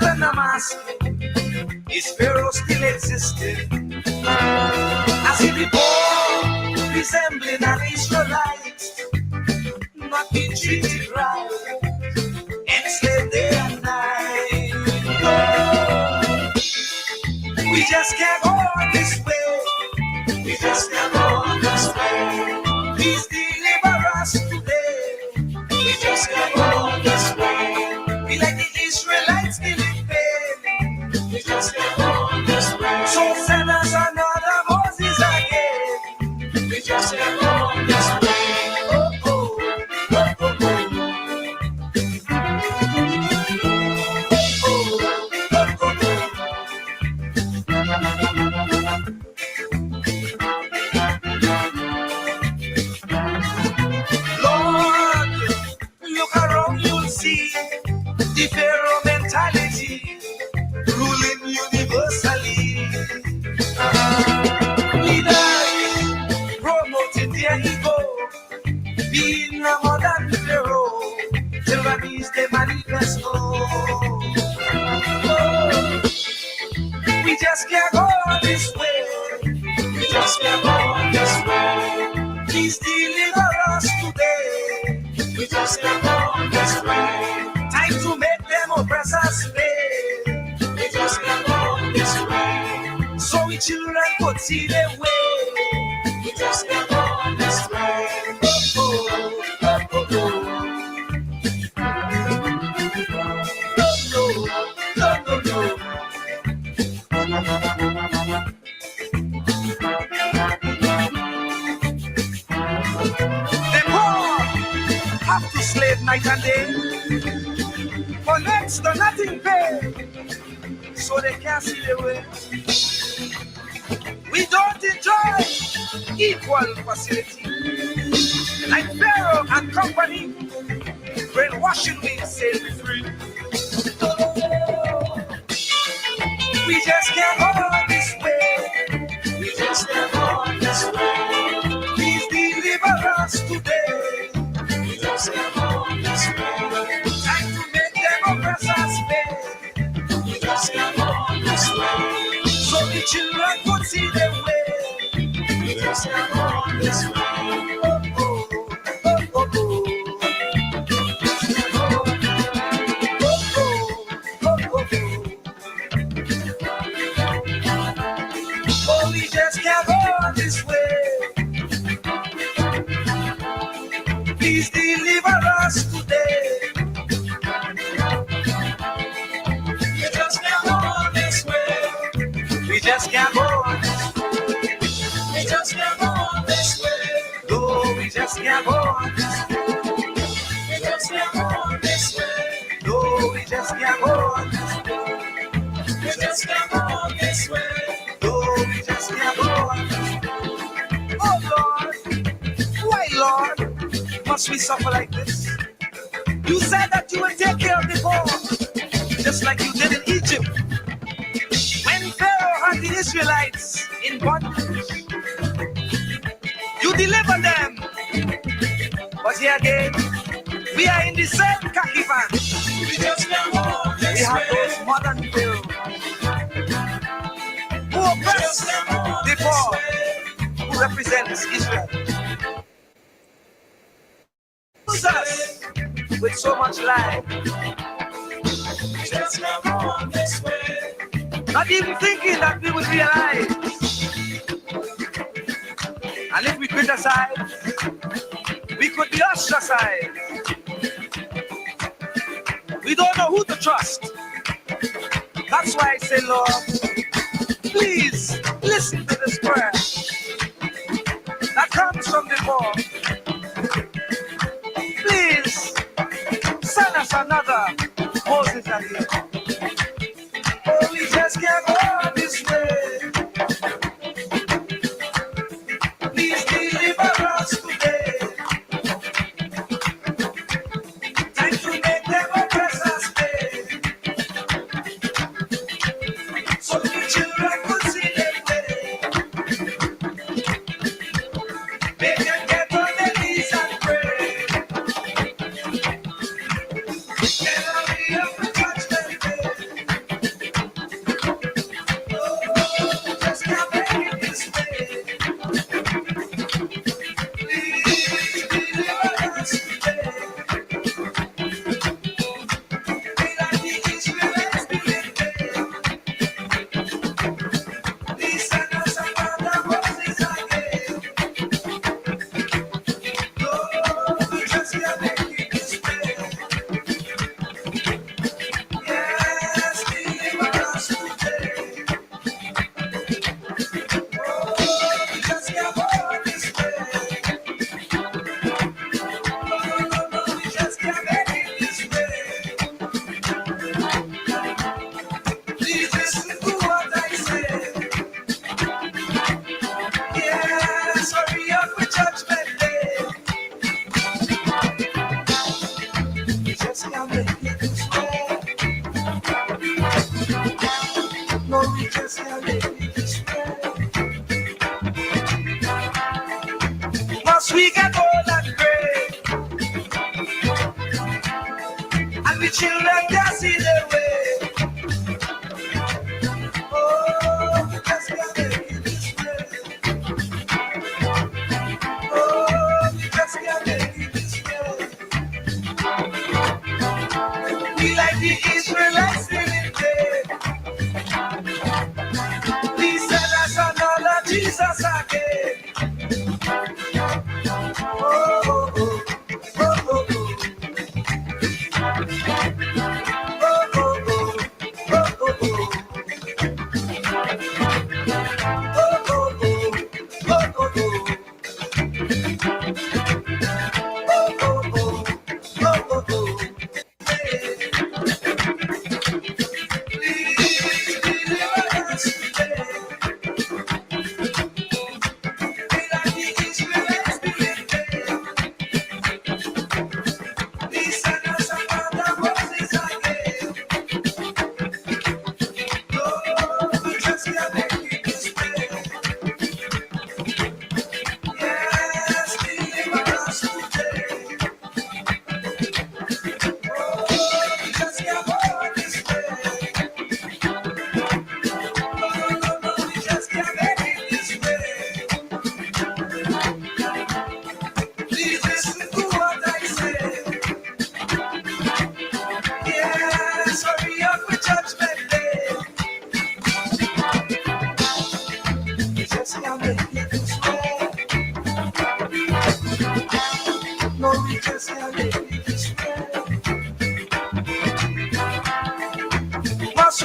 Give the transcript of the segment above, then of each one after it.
and I'm asking, is Pharaoh still existing? I see the boy resembling an Israelite, not being treated right, enslaved day and night. No, we just can't go on this way. We just can't go on this way. Please deliver us today. We just can't go on this way. We like the Israelites still in pain. We just can't go on this way. So send us another Moses again. We just can't go on this way. The Pharaoh mentality ruling universally. Leaders promoting their ego, being a modern Pharaoh. Tyrannies they manifesto. Oh, we just can't go this way. We just can't go this way. Please deliver us today. We just can't go this way. Time to make them oppress us pay. We just can't go this way. So we children could see their way. We just can't go this way. The poor have to slave night and day. For next to nothing pay, so they can't see the way. We don't enjoy equal facility. Like Pharaoh and company, brainwashing we say we free. We just can't go this way. We just can't go this way. Please deliver us today. We just can't go this way. Time to make them oppress us pay. We just can't go this way. So the children could see their way. We just can't go this way. Oh, we just can't go this way. Please deliver us today. We just can't go this way. We just can't go this way. We just can't go this way. No, we just can't go this way. We just can't go this way. No, we just can't go this way. We just can't go this way. No, we just can't go this way. Oh Lord, why Lord must we suffer like this? You said that you would take care of the poor, just like you did in Egypt. When Pharaoh had the Israelites in bondage, you delivered them. But here again, we are in the same khaki pants. We just can't go this way. We have those modern Pharaohs who oppress the poor, who represents Israel. Use us with so much life. We just can't go this way. Not even thinking that we would realize. And if we criticize, we could be ostracized. We don't know who to trust. That's why I say, Lord, please listen to this prayer that comes from the poor. Please send us another Moses again. Oh, we just can't go this way. Please deliver us today. Time to make them oppress us pay. So the children could see their way. Make them get on their knees and pray. Never be up to judgment day.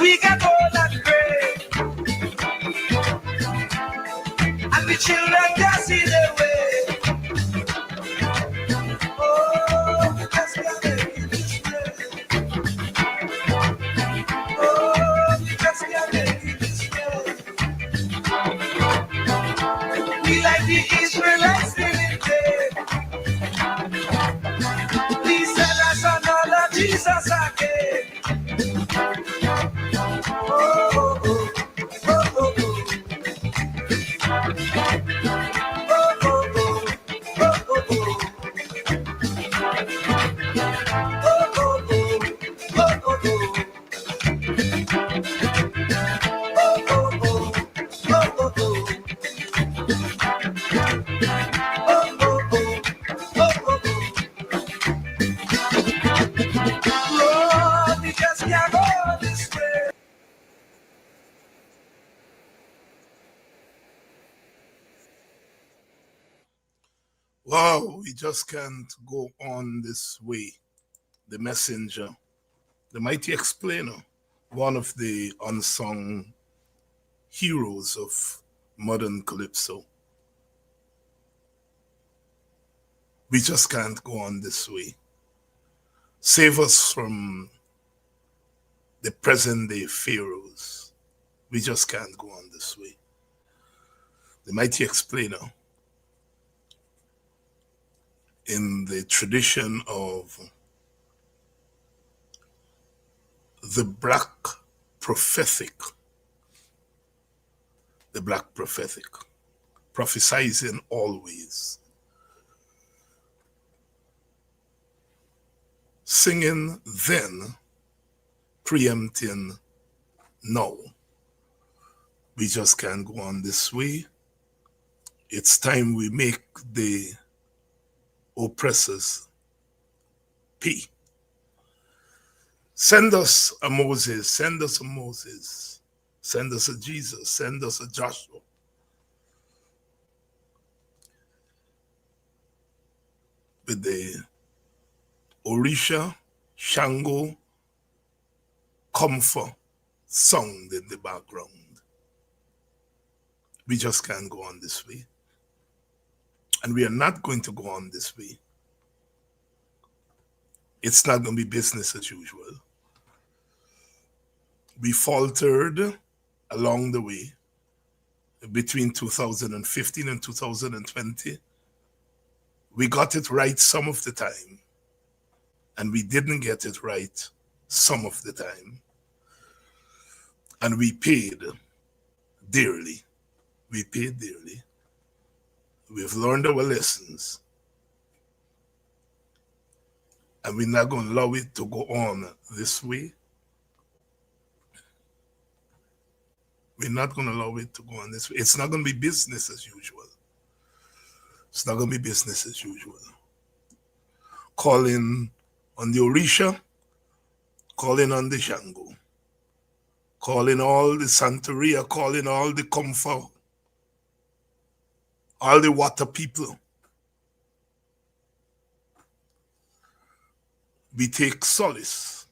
we get old and gray, and the children can see their way. Oh, we just can't make it this way. Oh, we just can't make it this way. We like the Israelites still in jail. Please send us another Jesus again. Oh, oh, oh, oh, oh, oh. Wow, we just can't go on this way. The messenger, the mighty explainer, one of the unsung heroes of modern calypso. We just can't go on this way. Save us from the present day pharaohs. We just can't go on this way. The mighty explainer, in the tradition of the black prophetic, prophesizing always, singing then, preempting now. We just can't go on this way. It's time we make the oppressors pay. Send us a Moses, send us a Moses, send us a Jesus, send us a Joshua. With the Orisha, Shango, Comfort song in the background. We just can't go on this way. And we are not going to go on this way. It's not going to be business as usual. We faltered along the way between 2015 and 2020. We got it right some of the time, and we didn't get it right some of the time. And we paid dearly. We paid dearly. We've learned our lessons. And we're not going to allow it to go on this way. We're not going to allow it to go on this way. It's not going to be business as usual. It's not going to be business as usual. Calling on the Orisha, calling on the Shango, calling all the Santeria, calling all the Comfort, all the water people. We take solace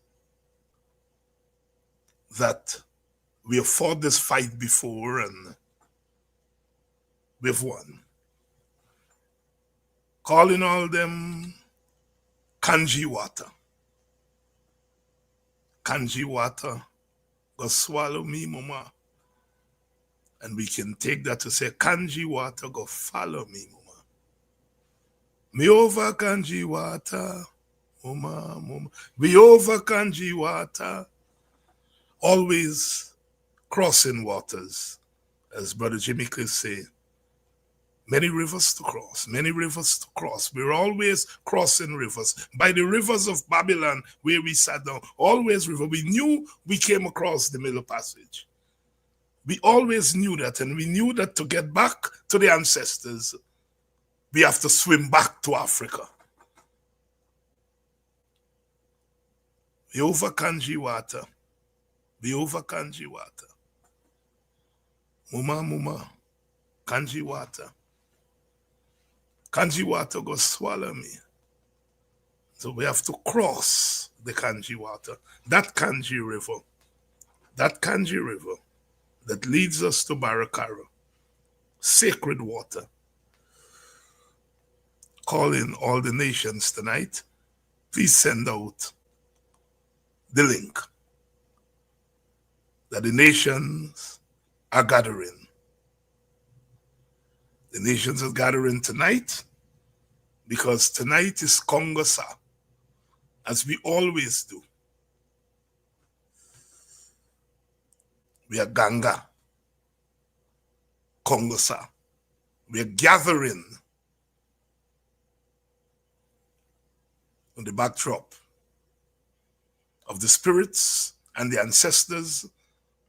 that we have fought this fight before and we've won. Calling all them Kanji water. Kanji water, go swallow me, mama. And we can take that to say, Kanji water, go follow me, mama. Me over Kanji water, mama, mama. We over Kanji water. Always crossing waters, as Brother Jimmy could say. Many rivers to cross, many rivers to cross. We're always crossing rivers. By the rivers of Babylon, where we sat down, always river. We knew we came across the Middle Passage. We always knew that, and we knew that to get back to the ancestors, we have to swim back to Africa. We over Kanji water. We over Kanji water. Muma, muma, Kanji water. Kanji water go swallow me. So we have to cross the Kanji water, that Kanji river. That Kanji River that leads us to Barakara, sacred water, calling all the nations tonight, please send out the link that the nations are gathering. The nations are gathering tonight because tonight is Kongasa, as we always do. We are Ganga, Kongasa. We are gathering on the backdrop of the spirits and the ancestors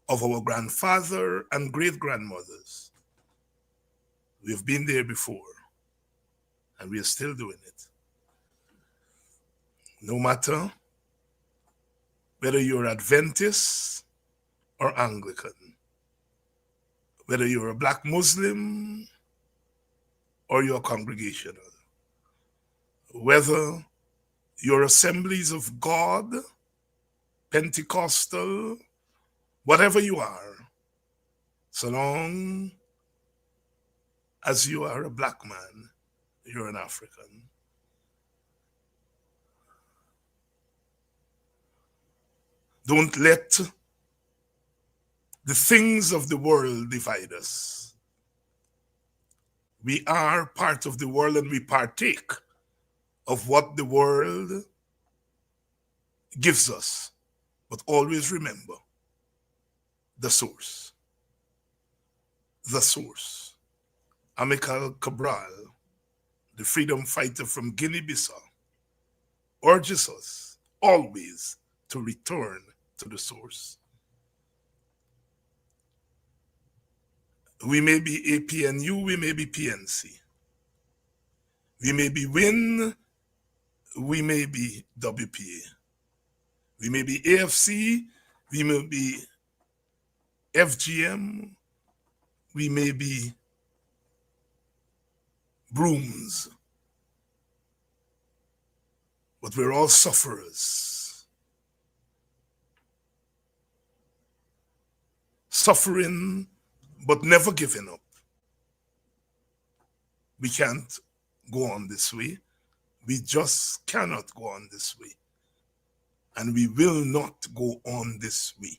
of our grandfather and great-grandmothers. We've been there before, and we are still doing it. No matter whether you're Adventist or Anglican, whether you're a black Muslim or you're congregational, whether you're Assemblies of God, Pentecostal, whatever you are, so long as you are a black man, you're an African. Don't let the things of the world divide us. We are part of the world and we partake of what the world gives us. But always remember the source. The source. Amilcar Cabral, the freedom fighter from Guinea-Bissau, urges us always to return to the source. We may be APNU, we may be PNC. We may be WIN, we may be WPA. We may be AFC, we may be FGM, we may be Brooms. But we're all sufferers. Suffering, but never giving up. We can't go on this way. We just cannot go on this way. And we will not go on this way.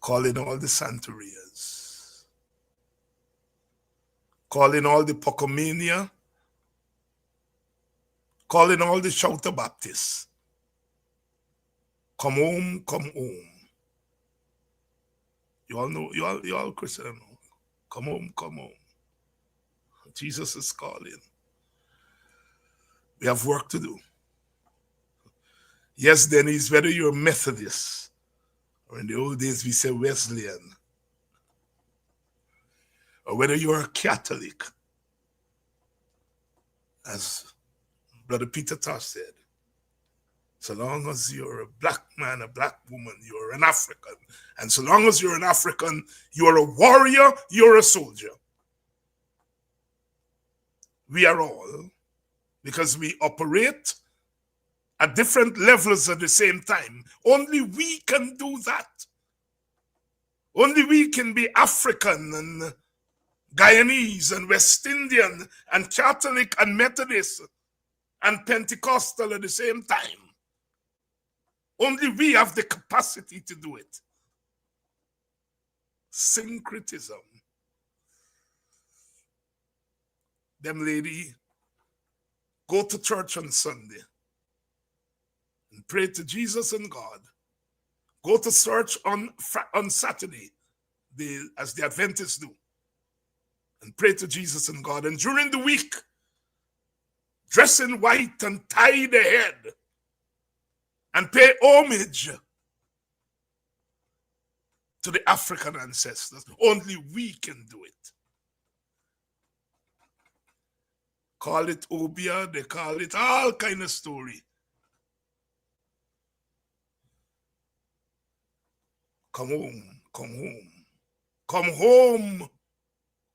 Calling all the Santerias. Calling all the Pocomania. Calling all the Shouter Baptists. Come home, come home. You all know, you all Christian know. Come home, come home. Jesus is calling. We have work to do. Yes, Denise, whether you're Methodist, or in the old days we say Wesleyan, or whether you're a Catholic, as Brother Peter Tosh said, so long as you're a black man, a black woman, you're an African. And so long as you're an African, you're a warrior, you're a soldier. We are all, because we operate at different levels at the same time. Only we can do that. Only we can be African and Guyanese and West Indian and Catholic and Methodist and Pentecostal at the same time. Only we have the capacity to do it. Syncretism. Them lady go to church on Sunday and pray to Jesus and God. Go to church on Saturday, as the Adventists do, and pray to Jesus and God. And during the week, dress in white and tie the head and pay homage to the African ancestors. Only we can do it. Call it Obia, they call it all kind of story. Come home, come home, come home,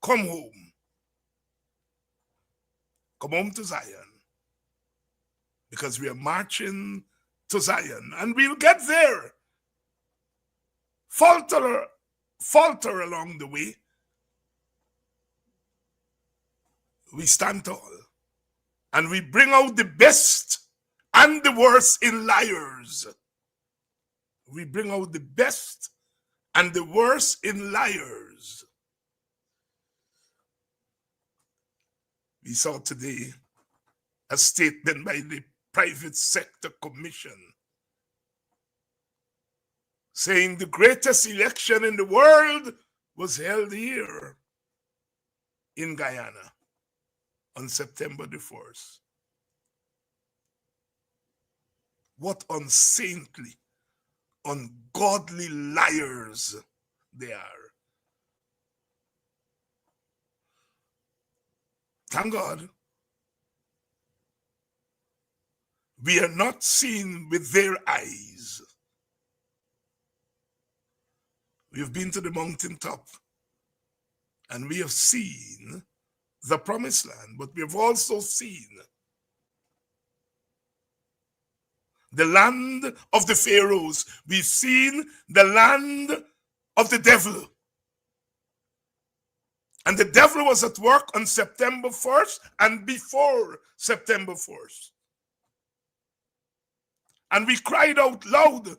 come home. Come home to Zion. Because we are marching to Zion, and we'll get there. Falter along the way. We stand tall, and we bring out the best and the worst in liars. We bring out the best and the worst in liars. We saw today a statement by the Private Sector Commission saying the greatest election in the world was held here in Guyana on September the 1st. What unsaintly, ungodly liars they are. Thank God, we are not seen with their eyes. We've been to the mountaintop and we have seen the promised land, but we've also seen the land of the Pharaohs. We've seen the land of the devil. And the devil was at work on September 1st and before September 1st. And we cried out loud,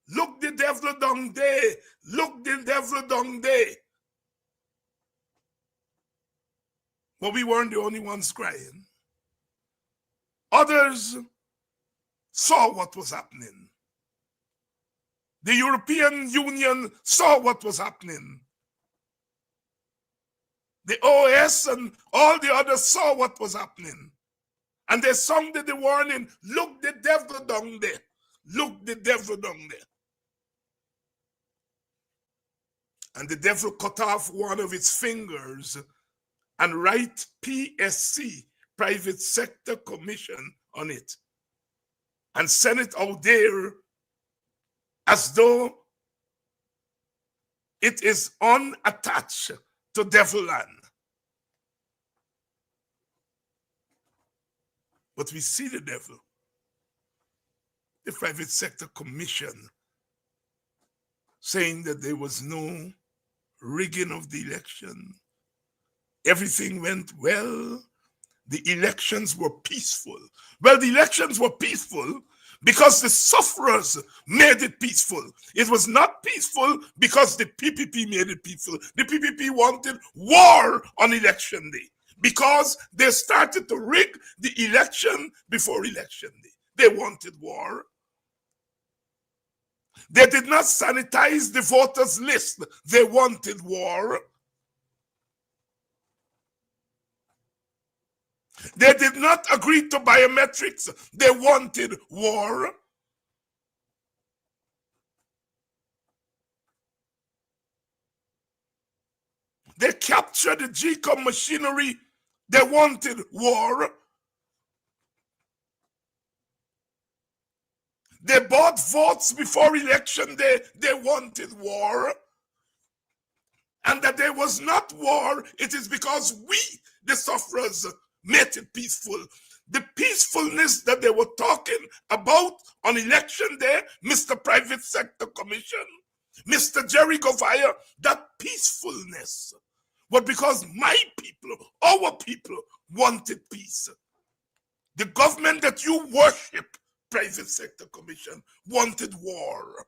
look the devil down there, look the devil down there. But we weren't the only ones crying. Others saw what was happening. The European Union saw what was happening. The OAS and all the others saw what was happening. And they sounded the warning, look the devil down there. Look the devil down there. And the devil cut off one of its fingers and write PSC, Private Sector Commission, on it. And send it out there as though it is unattached to devil land. But we see the devil. The Private Sector Commission saying that there was no rigging of the election. Everything went well. The elections were peaceful. Well, the elections were peaceful because the sufferers made it peaceful. It was not peaceful because the PPP made it peaceful. The PPP wanted war on election day because they started to rig the election before election day. They wanted war. They did not sanitize the voters list. They wanted war. They did not agree to biometrics. They wanted war. They captured the GCOM machinery. They wanted war. They bought votes before election day. They wanted war. And that there was not war, it is because we, the sufferers, made it peaceful. The peacefulness that they were talking about on election day, Mr. Private Sector Commission, Mr. Jerry Govaya, that peacefulness was because my people, our people, wanted peace. The government that you worship, Private Sector Commission, wanted war.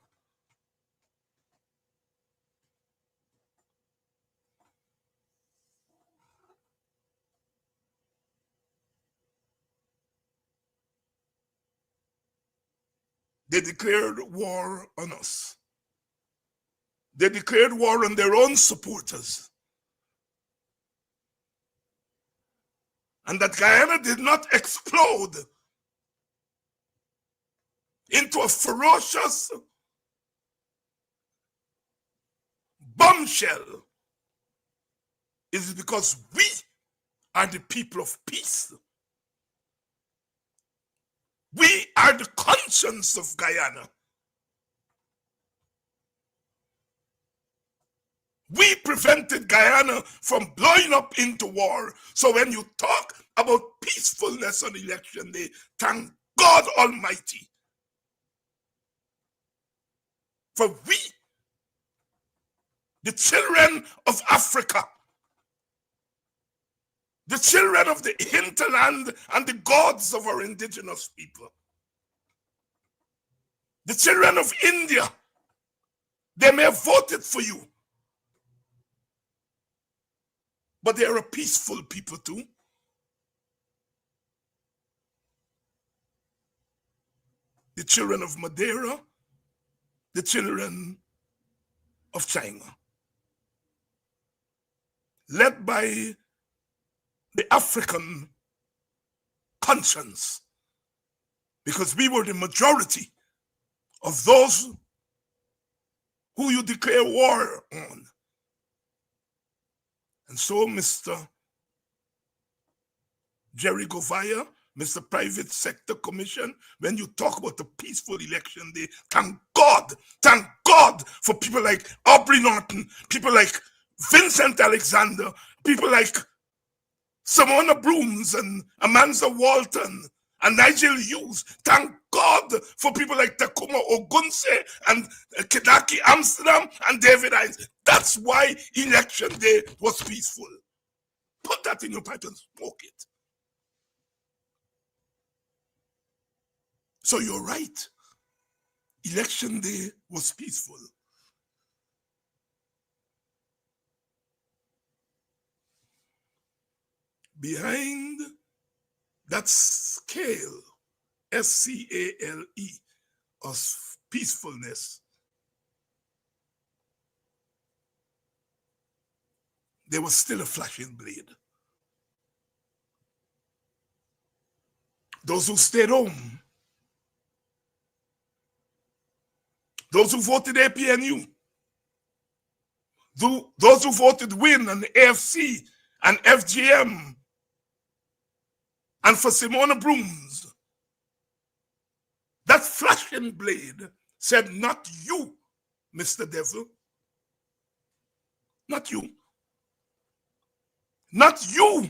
They declared war on us. They declared war on their own supporters. And that Guyana did not explode into a ferocious bombshell is because we are the people of peace. We are the conscience of Guyana. We prevented Guyana from blowing up into war. So when you talk about peacefulness on election day, thank God Almighty For we, the children of Africa, the children of the hinterland and the gods of our indigenous people, the children of India, they may have voted for you, but they are a peaceful people too. The children of Madeira, the children of China, led by the African conscience, because we were the majority of those who you declare war on. And so, Mr. Jerry Govaya, Mr. Private Sector Commission, when you talk about the peaceful election day, thank God for people like Aubrey Norton, people like Vincent Alexander, people like Simona Brooms and Amanda Walton and Nigel Hughes. Thank God for people like Takuma Ogunse and Kedaki Amsterdam and David Hines. That's why election day was peaceful. Put that in your pipe and smoke it. So you're right. Election day was peaceful. Behind that scale, S-C-A-L-E, of peacefulness, there was still a flashing blade. Those who stayed home, those who voted APNU, those who voted WIN and AFC and FGM, and for Simona Brooms, that flashing blade said, not you, Mr. Devil. Not you. Not you,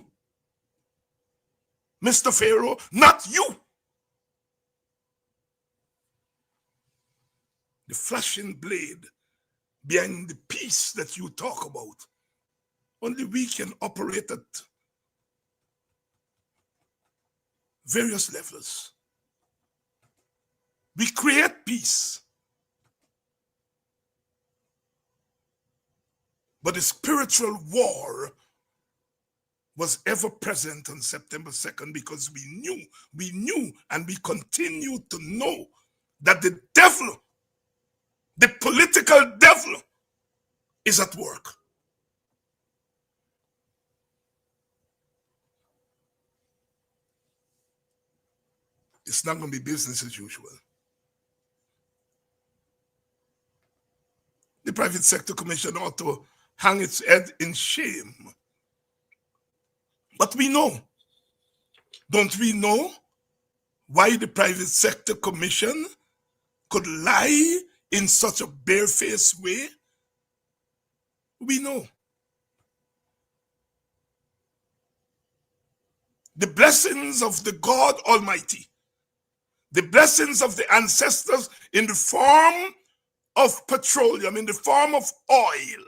Mr. Pharaoh. Not you. The flashing blade behind the peace that you talk about, only we can operate at various levels. We create peace, but the spiritual war was ever present on September 2nd because we knew, and we continue to know that the devil, the political devil, is at work. It's not going to be business as usual. The Private Sector Commission ought to hang its head in shame. But we know, don't we know why the Private Sector Commission could lie in such a barefaced way? We know. The blessings of the God Almighty, the blessings of the ancestors in the form of petroleum, in the form of oil,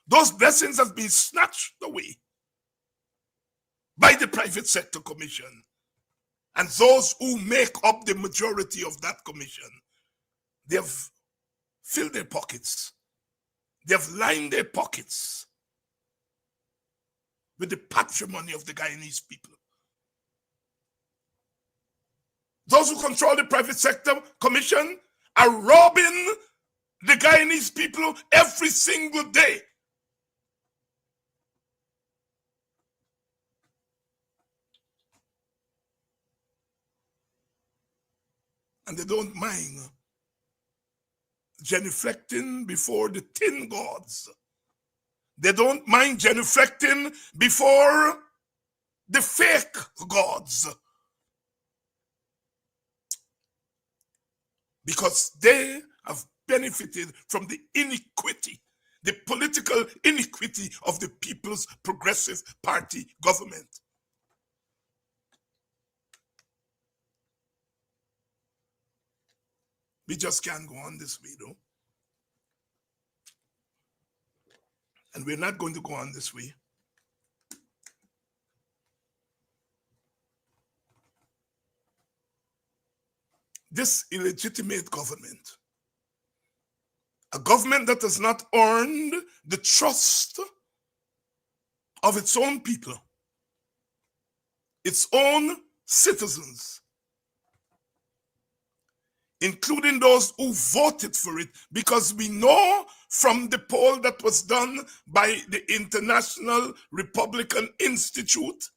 those blessings have been snatched away by the Private Sector Commission. And those who make up the majority of that commission, they have filled their pockets. They have lined their pockets with the patrimony of the Guyanese people. Those who control the Private Sector Commission are robbing the Guyanese people every single day. And they don't mind genuflecting before the tin gods. They don't mind genuflecting before the fake gods. Because they have benefited from the iniquity, the political iniquity of the People's Progressive Party government. We just can't go on this way, though. And we're not going to go on this way. This illegitimate government, a government that has not earned the trust of its own people, its own citizens, including those who voted for it, because we know from the poll that was done by the International Republican Institute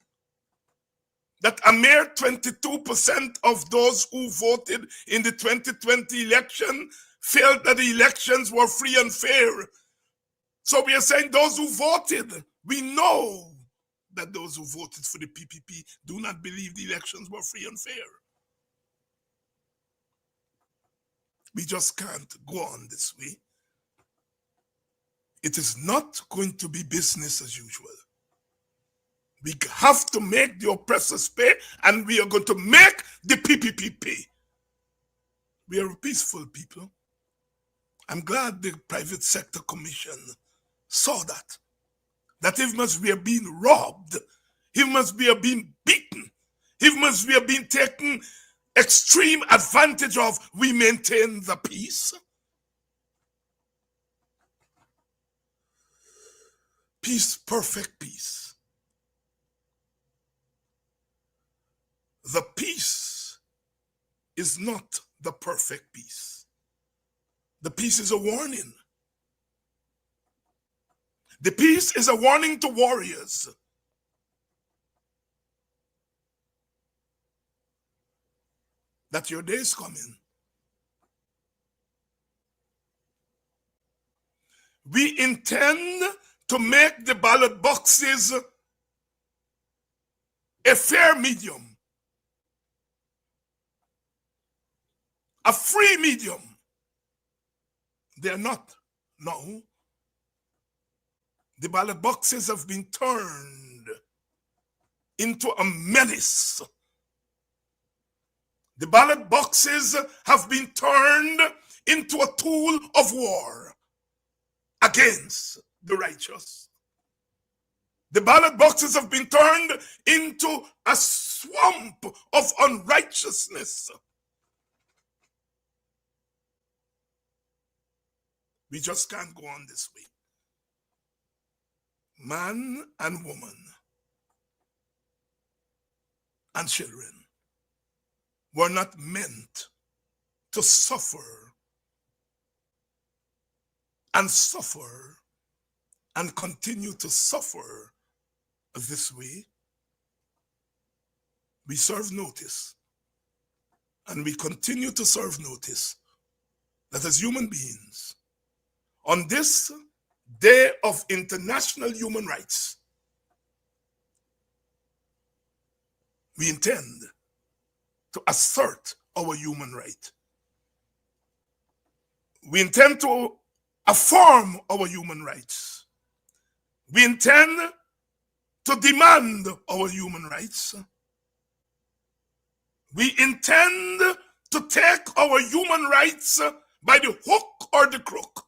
that a mere 22% of those who voted in the 2020 election felt that the elections were free and fair. So we are saying those who voted, we know that those who voted for the PPP do not believe the elections were free and fair. We just can't go on this way. It is not going to be business as usual. We have to make the oppressors pay, and we are going to make the PPP pay. We are a peaceful people. I'm glad the Private Sector Commission saw that he must be being robbed, he must be being beaten, he must be being taken extreme advantage of. We maintain the peace. Peace, perfect peace. The peace is not the perfect peace. The peace is a warning. The peace is a warning to warriors. That your day is coming. We intend to make the ballot boxes a fair medium. A free medium. They are not. No. The ballot boxes have been turned into a menace. The ballot boxes have been turned into a tool of war against the righteous. The ballot boxes have been turned into a swamp of unrighteousness. We just can't go on this way. Man and woman and children were not meant to suffer and continue to suffer this way. We serve notice, and we continue to serve notice that as human beings, on this Day of International Human Rights, we intend to assert our human right. We intend to affirm our human rights. We intend to demand our human rights. We intend to take our human rights by the hook or the crook.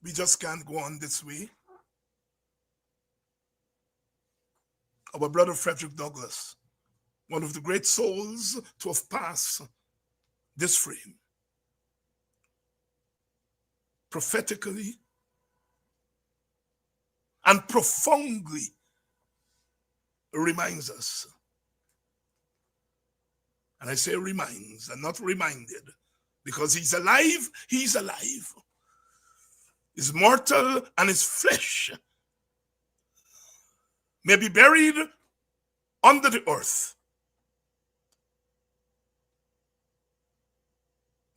We just can't go on this way. Our brother Frederick Douglass, one of the great souls to have passed this frame, prophetically and profoundly reminds us. And I say reminds and not reminded, because he's alive, he's alive. Is mortal, and his flesh may be buried under the earth,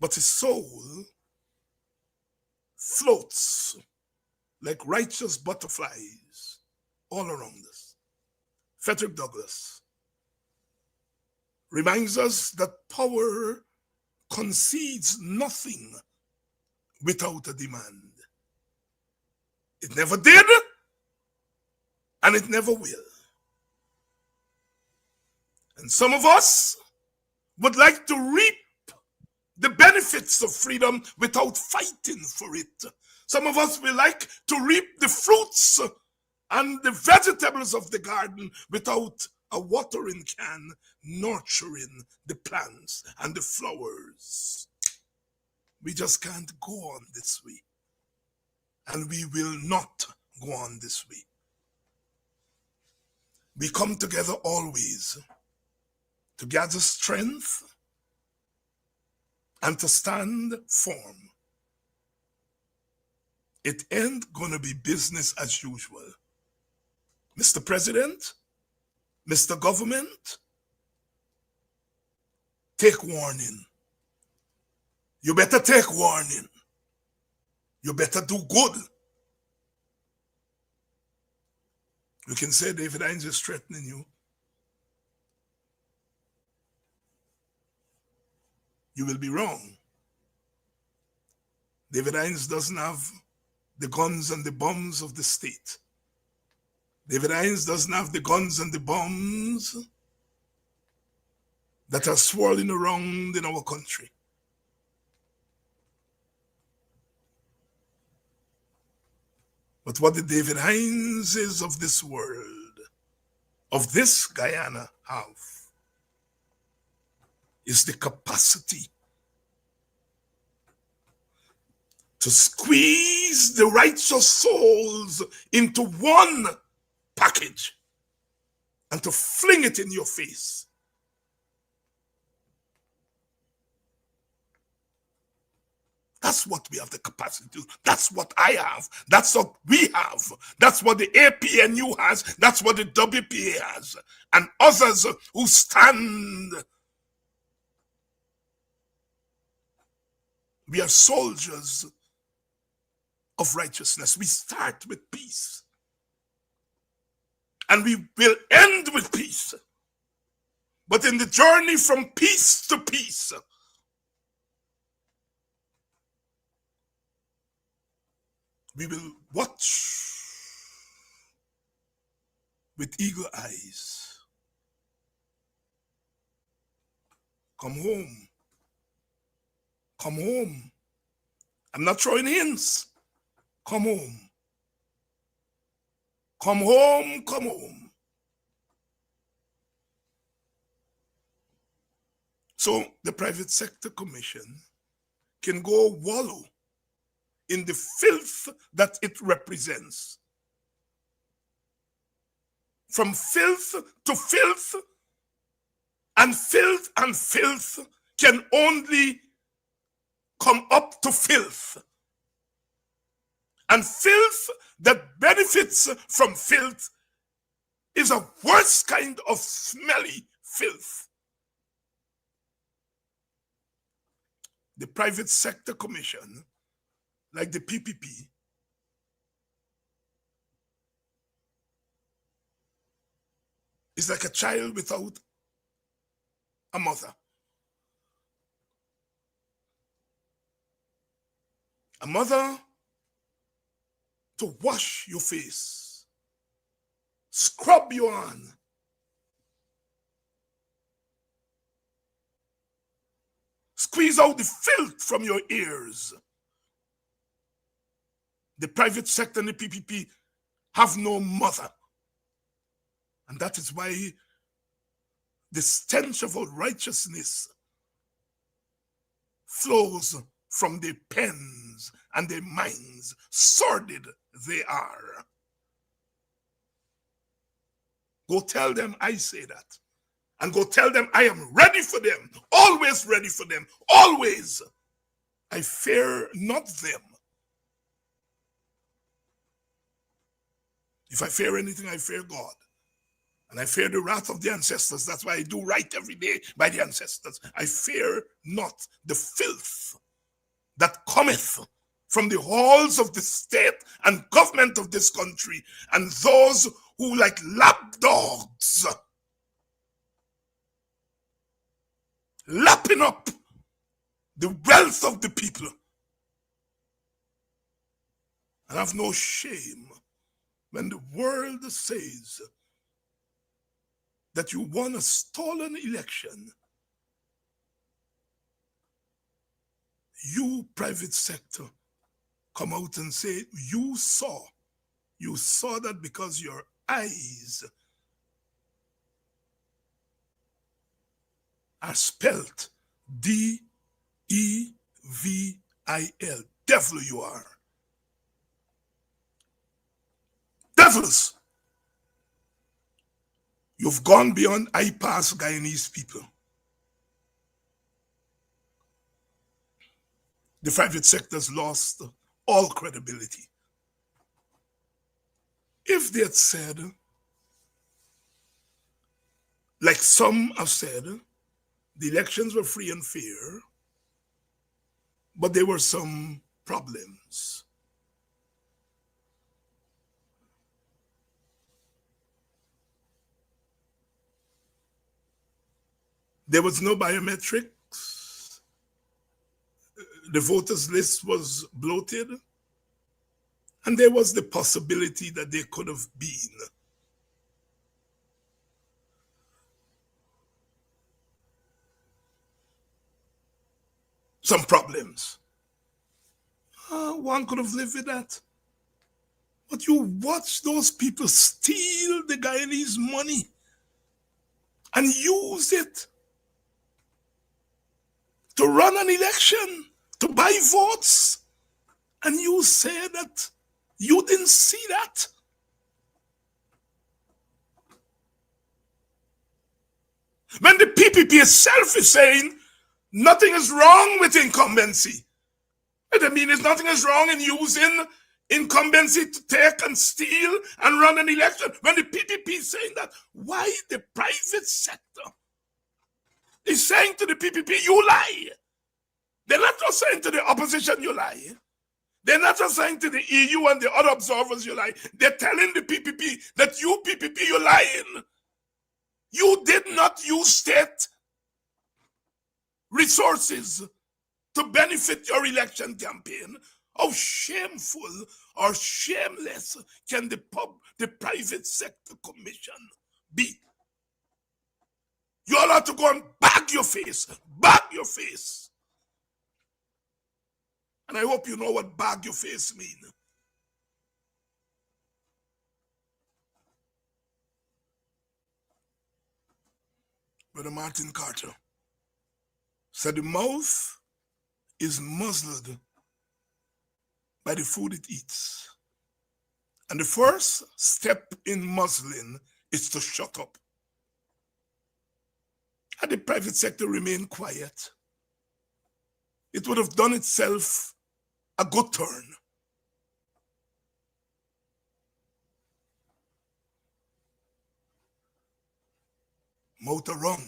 but his soul floats like righteous butterflies all around us. Frederick Douglass reminds us that power concedes nothing without a demand. It never did, and it never will. And some of us would like to reap the benefits of freedom without fighting for it. Some of us will like to reap the fruits and the vegetables of the garden without a watering can nurturing the plants and the flowers. We just can't go on this way. And we will not go on this way. We come together always to gather strength and to stand firm. It ain't gonna be business as usual. Mr. President, Mr. Government, take warning. You better take warning. You better do good. You can say David Hines is threatening you. You will be wrong. David Hines doesn't have the guns and the bombs of the state. David Hines doesn't have the guns and the bombs that are swirling around in our country. But what the David Hineses of this world, of this Guyana, have is the capacity to squeeze the righteous souls into one package and to fling it in your face. That's what we have the capacity to do. That's what I have. That's what we have. That's what the APNU has. That's what the WPA has. And others who stand. We are soldiers of righteousness. We start with peace. And we will end with peace. But in the journey from peace to peace, we will watch with eagle eyes. Come home. Come home. I'm not throwing hints. Come home. Come home, come home. So the Private Sector Commission can go wallow in the filth that it represents. From filth to filth, and filth can only come up to filth. And filth that benefits from filth is a worse kind of smelly filth. The Private Sector Commission, like the PPP, is like a child without a mother. A mother to wash your face, scrub your hand, squeeze out the filth from your ears. The private sector and the PPP have no mother. And that is why the stench of unrighteousness flows from their pens and their minds. Sordid they are. Go tell them I say that. And go tell them I am ready for them. Always ready for them. Always. I fear not them. If I fear anything, I fear God. And I fear the wrath of the ancestors. That's why I do right every day by the ancestors. I fear not the filth that cometh from the halls of the state and government of this country, and those who, like lapdogs, lapping up the wealth of the people, and have no shame when the world says that you won a stolen election You, private sector, come out and say you saw that because your eyes are spelt DEVIL. Devil you are. Devils. You've gone beyond I-pass Guyanese people. The private sector's lost all credibility. If they had said, like some have said, the elections were free and fair, but there were some problems. There was no biometrics. The voters list was bloated. And there was the possibility that there could have been some problems. One could have lived with that. But you watch those people steal the Guyanese money and use it to run an election, to buy votes. And you say that you didn't see that. When the PPP itself is saying nothing is wrong with incumbency. I mean, there's nothing is wrong in using incumbency to take and steal and run an election. When the PPP is saying that, why the private sector is saying to the PPP, you lie? They're not just saying to the opposition, you lie. They're not just saying to the EU and the other observers, you lie. They're telling the PPP that you, PPP, you're lying. You did not use state resources to benefit your election campaign. How shameful or shameless can the private sector commission be? You all have to go and bag your face. Bag your face. And I hope you know what bag your face means. Brother Martin Carter said the mouth is muzzled by the food it eats. And the first step in muzzling is to shut up. Had the private sector remained quiet, it would have done itself a good turn. Motor run.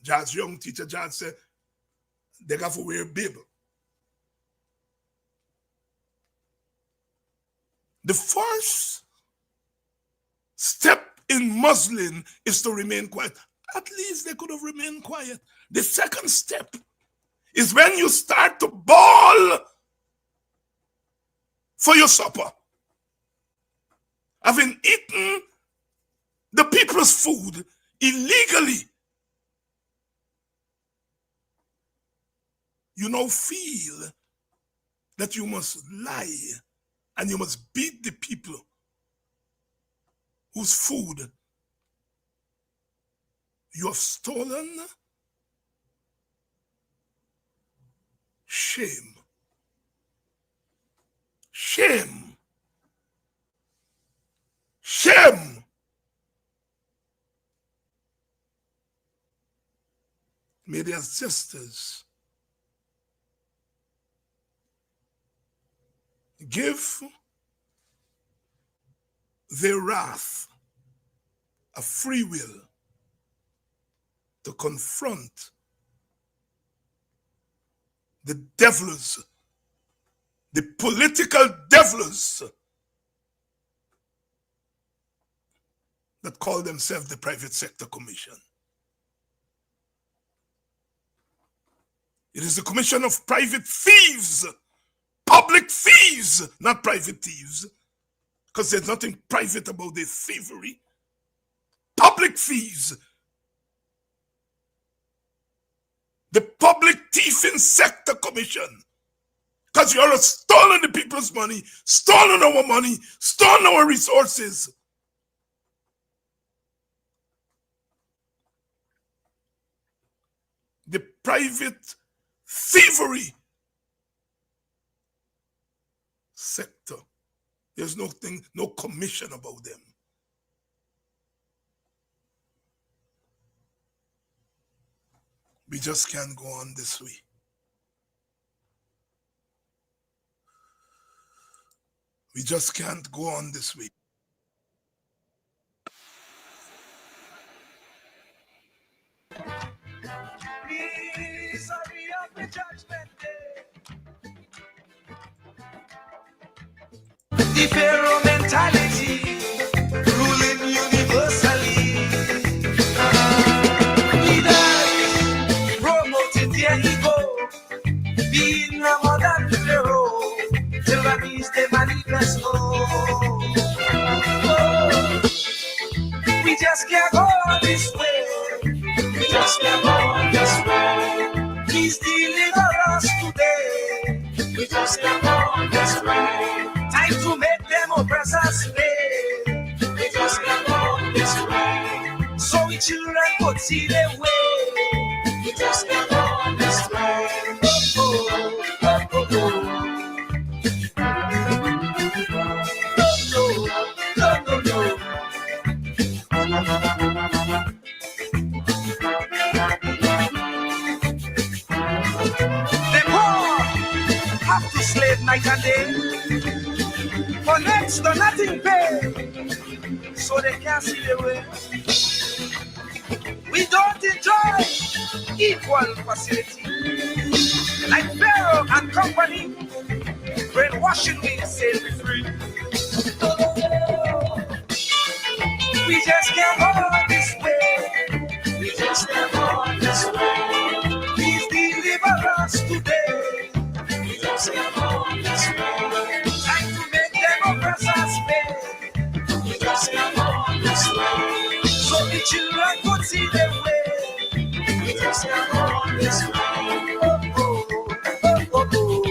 Judge Young, teacher Judge said, they got to wear a bib. The first step in muzzling is to remain quiet. At least they could have remained quiet. The second step is when you start to bawl for your supper. Having eaten the people's food illegally, you now feel that you must lie and you must beat the people whose food you have stolen. Shame. Shame. Shame. May the ancestors give their wrath a free will to confront the devils, the political devils that call themselves the Private Sector Commission. It is the commission of private thieves, public thieves, not private thieves, because there's nothing private about their thievery. Public thieves the Public Thieving Sector Commission. Because you're stolen the people's money, stolen our money, stolen our resources. The private thievery sector. There's no commission about them. We just can't go on this way. We just can't go on this way. Please hurry up the judgment day. The Pharaoh mentality ruling universally. Leaders promoting their ego, being a modern Pharaoh. Tyrannies they manifest. We just can't go on this way. We just can't go on this way. Please deliver us today. We just can't go on this way. Time to make them oppress us pay. We just can't go on this way. So we children could see their way. We just can't go on this way. Oh, oh, oh, oh, oh. No, no, no, no. The poor have to slave night and day for next to nothing pay, so they can't see the way. We don't enjoy equal facility like Pharaoh and company, brainwashing we say we free. We just can't go this way. We just can't go this way. Please deliver us today. We just can't go this way. Time to make them oppress us pay. We just can't go this way. So the children could see their way. We just can't go this way. Oh, oh, oh, oh, oh.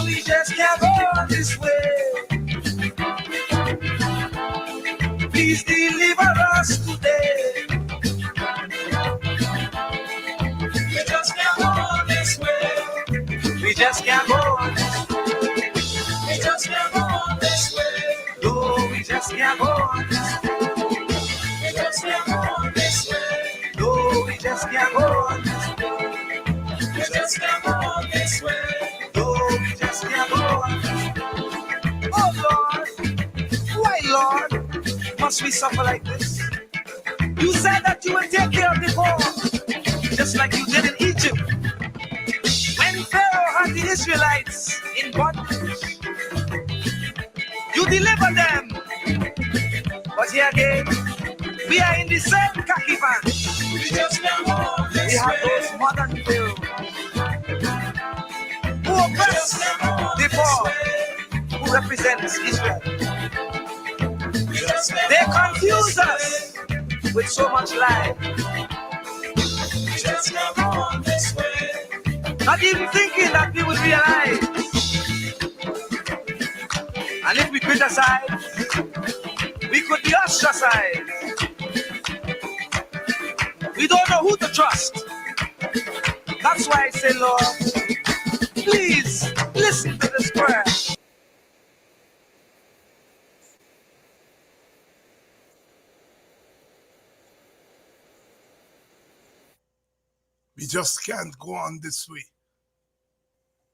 We just can't go this way. Please deliver us today. We just can't go this way. We just can't go this way. We just can't go this way. No, we just can't go this way. We just can't go this way. No, we just can't go this way. We just can't go this way. Oh Lord, why Lord must we suffer like this? You said that you would take care of the poor, just like you did in Egypt. When Pharaoh had the Israelites in bondage, you delivered them. But here again, we are in the same khaki pants. We just can't walk this way. We have those modern Pharaohs who oppress the poor, who represents Israel. They confuse us with so much lie. Not even thinking that we will realize. And if we criticize, we could be ostracized. We don't know who to trust. That's why I say, Lord, please listen to this prayer. We just can't go on this way.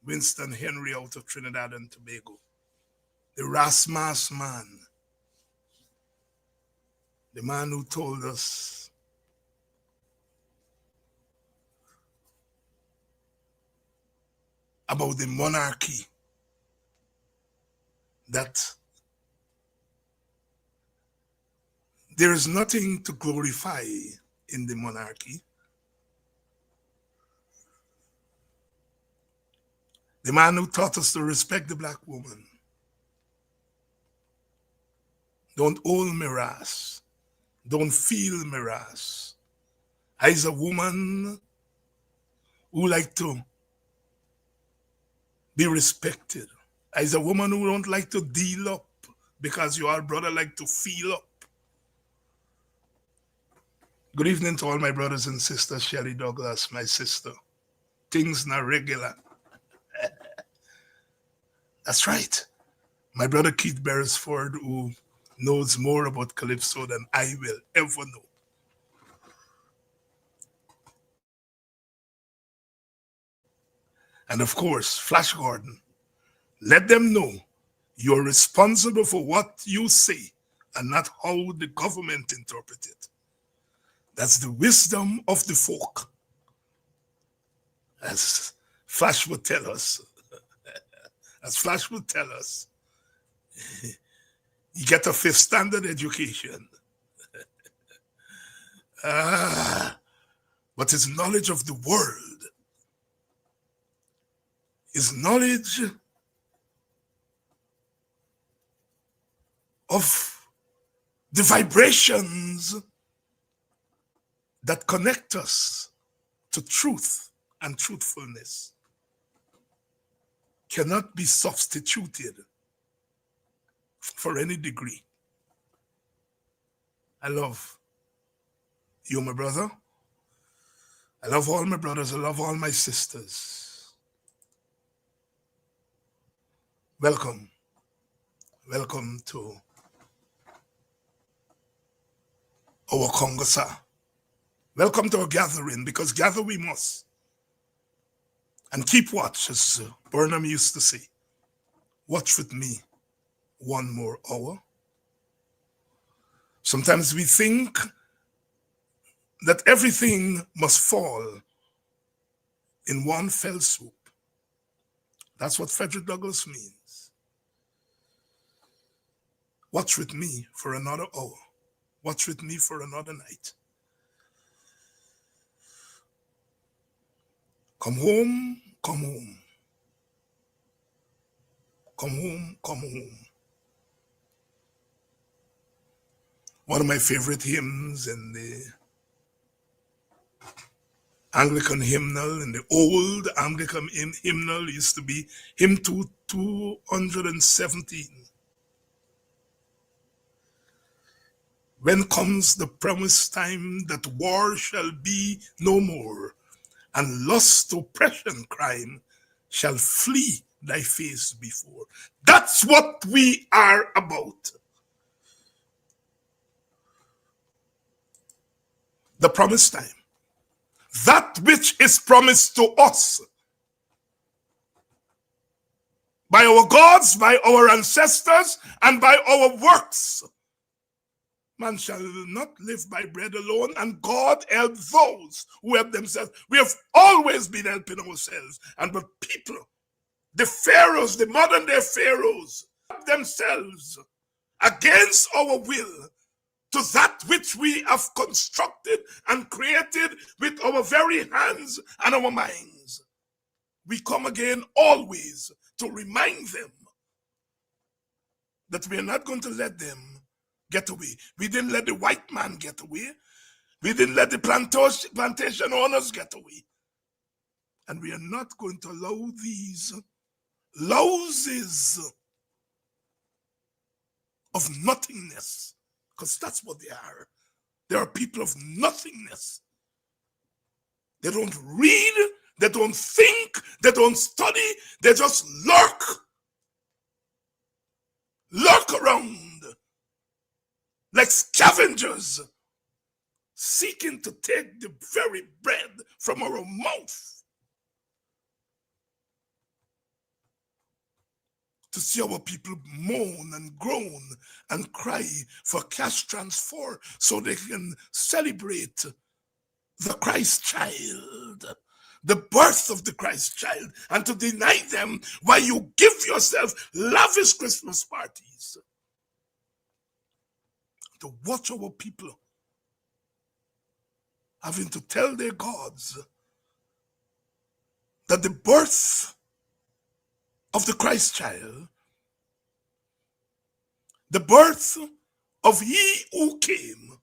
Winston Henry out of Trinidad and Tobago. The Rasmas man. The man who told us about the monarchy, that there is nothing to glorify in the monarchy. The man who taught us to respect the black woman. Don't own miras. Don't feel miras. I's a woman who like to be respected. I's a woman who don't like to deal up because your brother like to feel up. Good evening to all my brothers and sisters. Shelly Douglas, my sister. Things not regular. That's right. My brother Keith Beresford, who knows more about Calypso than I will ever know. And of course, Flash Gordon. Let them know you're responsible for what you say and not how the government interpret it. That's the wisdom of the folk. As Flash would tell us. As Flash would tell us. You get a fifth standard education. But his knowledge of the world, his knowledge of the vibrations that connect us to truth and truthfulness cannot be substituted for any degree. I love you, my brother. I love all my brothers. I love all my sisters. Welcome. Welcome to our Kongasa. Welcome to our gathering, because gather we must. And keep watch, as Burnham used to say. Watch with me one more hour. Sometimes we think that everything must fall in one fell swoop. That's what Frederick Douglass means. Watch with me for another hour. Watch with me for another night. Come home, come home. Come home, come home. One of my favorite hymns in the Anglican hymnal, in the old Anglican hymnal, used to be hymn 217. When comes the promised time that war shall be no more, and lust, oppression, crime shall flee thy face before. That's what we are about. The promised time. That which is promised to us by our gods, by our ancestors, and by our works. Man shall not live by bread alone, and God help those who help themselves. We have always been helping ourselves. And but people, the pharaohs, the modern day pharaohs, help themselves against our will to that which we have constructed and created with our very hands and our minds. We come again always to remind them that we are not going to let them get away. We didn't let the white man get away. We didn't let the plantation owners get away. And we are not going to allow these louses of nothingness, because that's what they are. They are people of nothingness. They don't read, they don't think, they don't study, they just lurk around like scavengers, seeking to take the very bread from our mouth. To see our people moan and groan and cry for cash transfer so they can celebrate the Christ child, the birth of the Christ child, and to deny them while you give yourself lavish Christmas parties. To watch our people having to tell their gods that the birth of the Christ child, the birth of He who came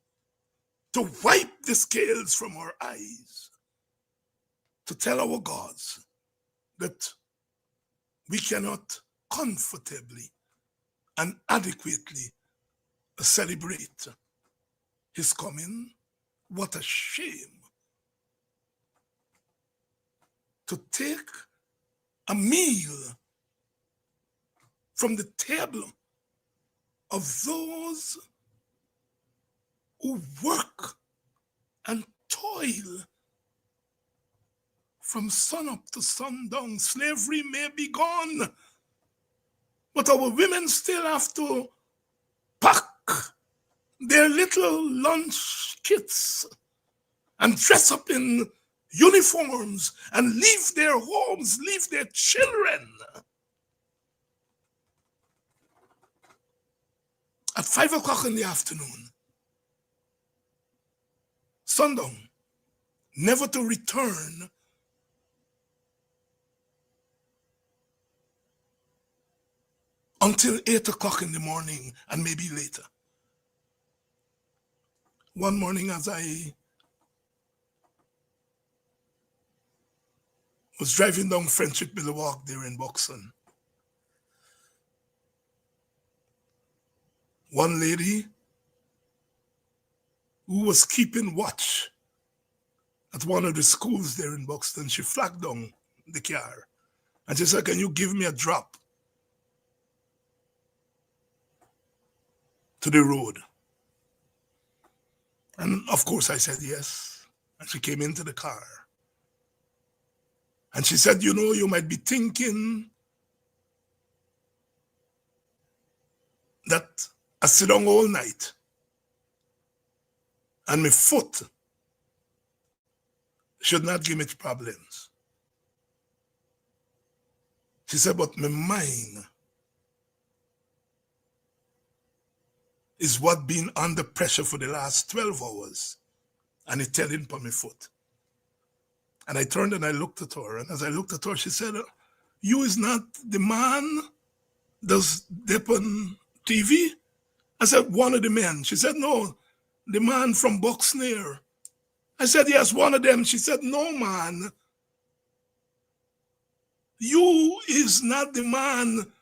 to wipe the scales from our eyes, to tell our gods that we cannot comfortably and adequately celebrate His coming. What a shame to take a meal from the table of those who work and toil from sun up to sundown. Slavery may be gone, but our women still have to pack their little lunch kits and dress up in uniforms and leave their homes, leave their children. At 5 o'clock in the afternoon, sundown, never to return until 8 o'clock in the morning and maybe later. One morning as I was driving down Friendship Boulevard there in Buxton, one lady who was keeping watch at one of the schools there in Buxton, she flagged down the car and she said, "Can you give me a drop to the road?" And of course I said yes. And she came into the car. And she said, "You know, you might be thinking that I sit down all night and my foot should not give me problems." She said, "But my mind is what been under pressure for the last 12 hours and it's telling on my foot." And I turned and I looked at her, and as I looked at her, she said, "You is not the man that's dip on TV?" I said, "One of the men." She said, "No, the man from Bucksnare." I said, "Yes, one of them." She said, "No, man. You is not the man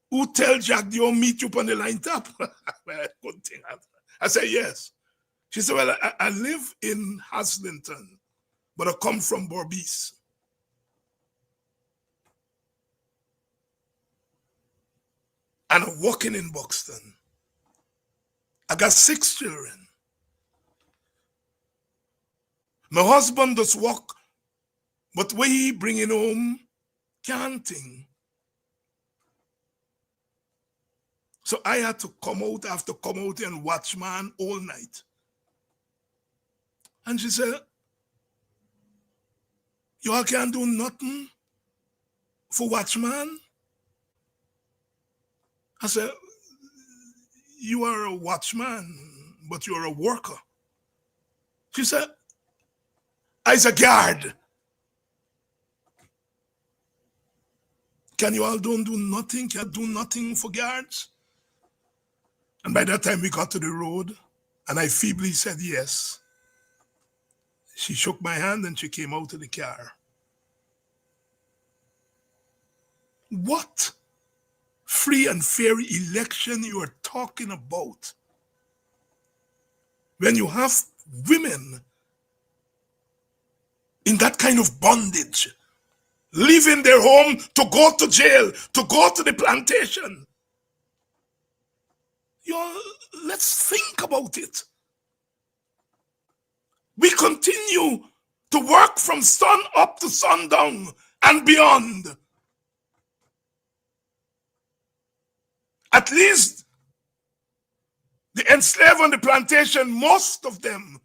who tell Jack they'll meet you on the line top." Well, I couldn't think of that. I said, "Yes." She said, "Well, I live in Haslington, but I come from Berbice." And I'm working in Buxton. I got 6 children. My husband does work, but when he bringing home, can't think. So I had to come out, and watch man all night. And she said, "You all can't do nothing for watchman?" I said, "You are a watchman, but you're a worker." She said, "I's a guard. Can you all don't do nothing? Can't do nothing for guards?" And by that time we got to the road and I feebly said yes. She shook my hand and she came out of the car. What free and fair election you are talking about when you have women in that kind of bondage, leaving their home to go to jail, to go to the plantation? Let's think about it. We continue to work from sun up to sundown and beyond. At least the enslaved on the plantation, most of them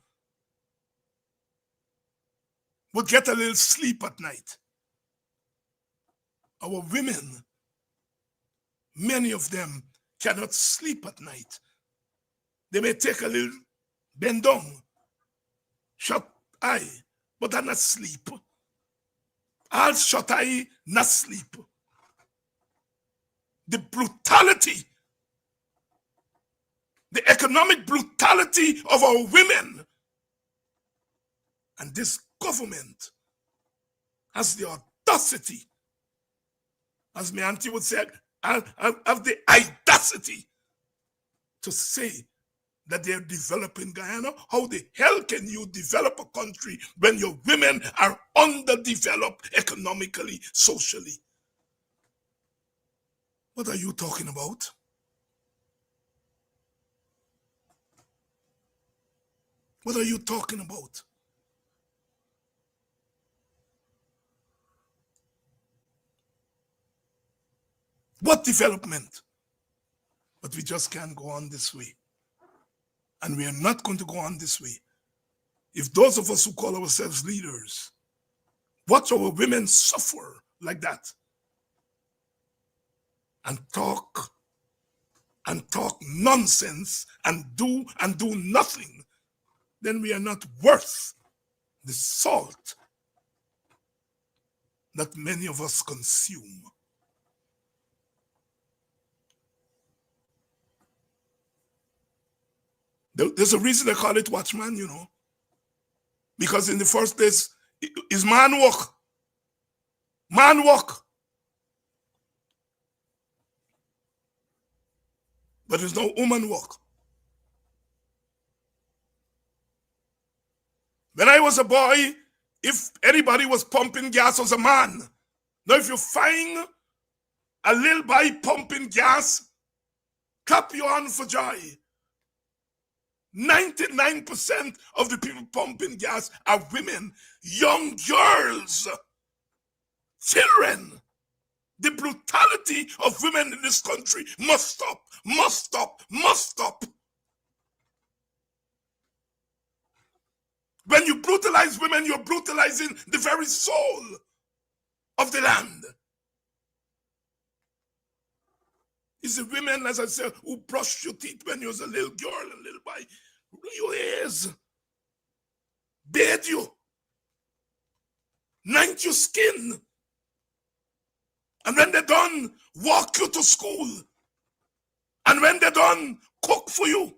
would get a little sleep at night. Our women, many of them cannot sleep at night. They may take a little bend down, shut eye, but are not sleep. All shut eye, not sleep. The brutality, the economic economic brutality of our women. And this government has the audacity, as my auntie would say, have the audacity to say that they're developing Guyana. How the hell can you develop a country when your women are underdeveloped economically, socially? What are you talking about? What are you talking about? What development? But we just can't go on this way. And we are not going to go on this way. If those of us who call ourselves leaders watch our women suffer like that and talk nonsense and do nothing, then we are not worth the salt that many of us consume. There's a reason they call it watchman, you know. Because in the first place, is man work. Man work. But there's no woman work. When I was a boy, if anybody was pumping gas, was a man. Now if you find a little boy pumping gas, clap your hand for joy. 99% of the people pumping gas are women, young girls, children. The brutality of women in this country must stop, must stop, must stop. When you brutalize women, you're brutalizing the very soul of the land. It's the women, as I said, who brushed your teeth when you was a little girl and little boy. Your ears, bathe you, night your skin, and when they're done, walk you to school, and when they're done, cook for you,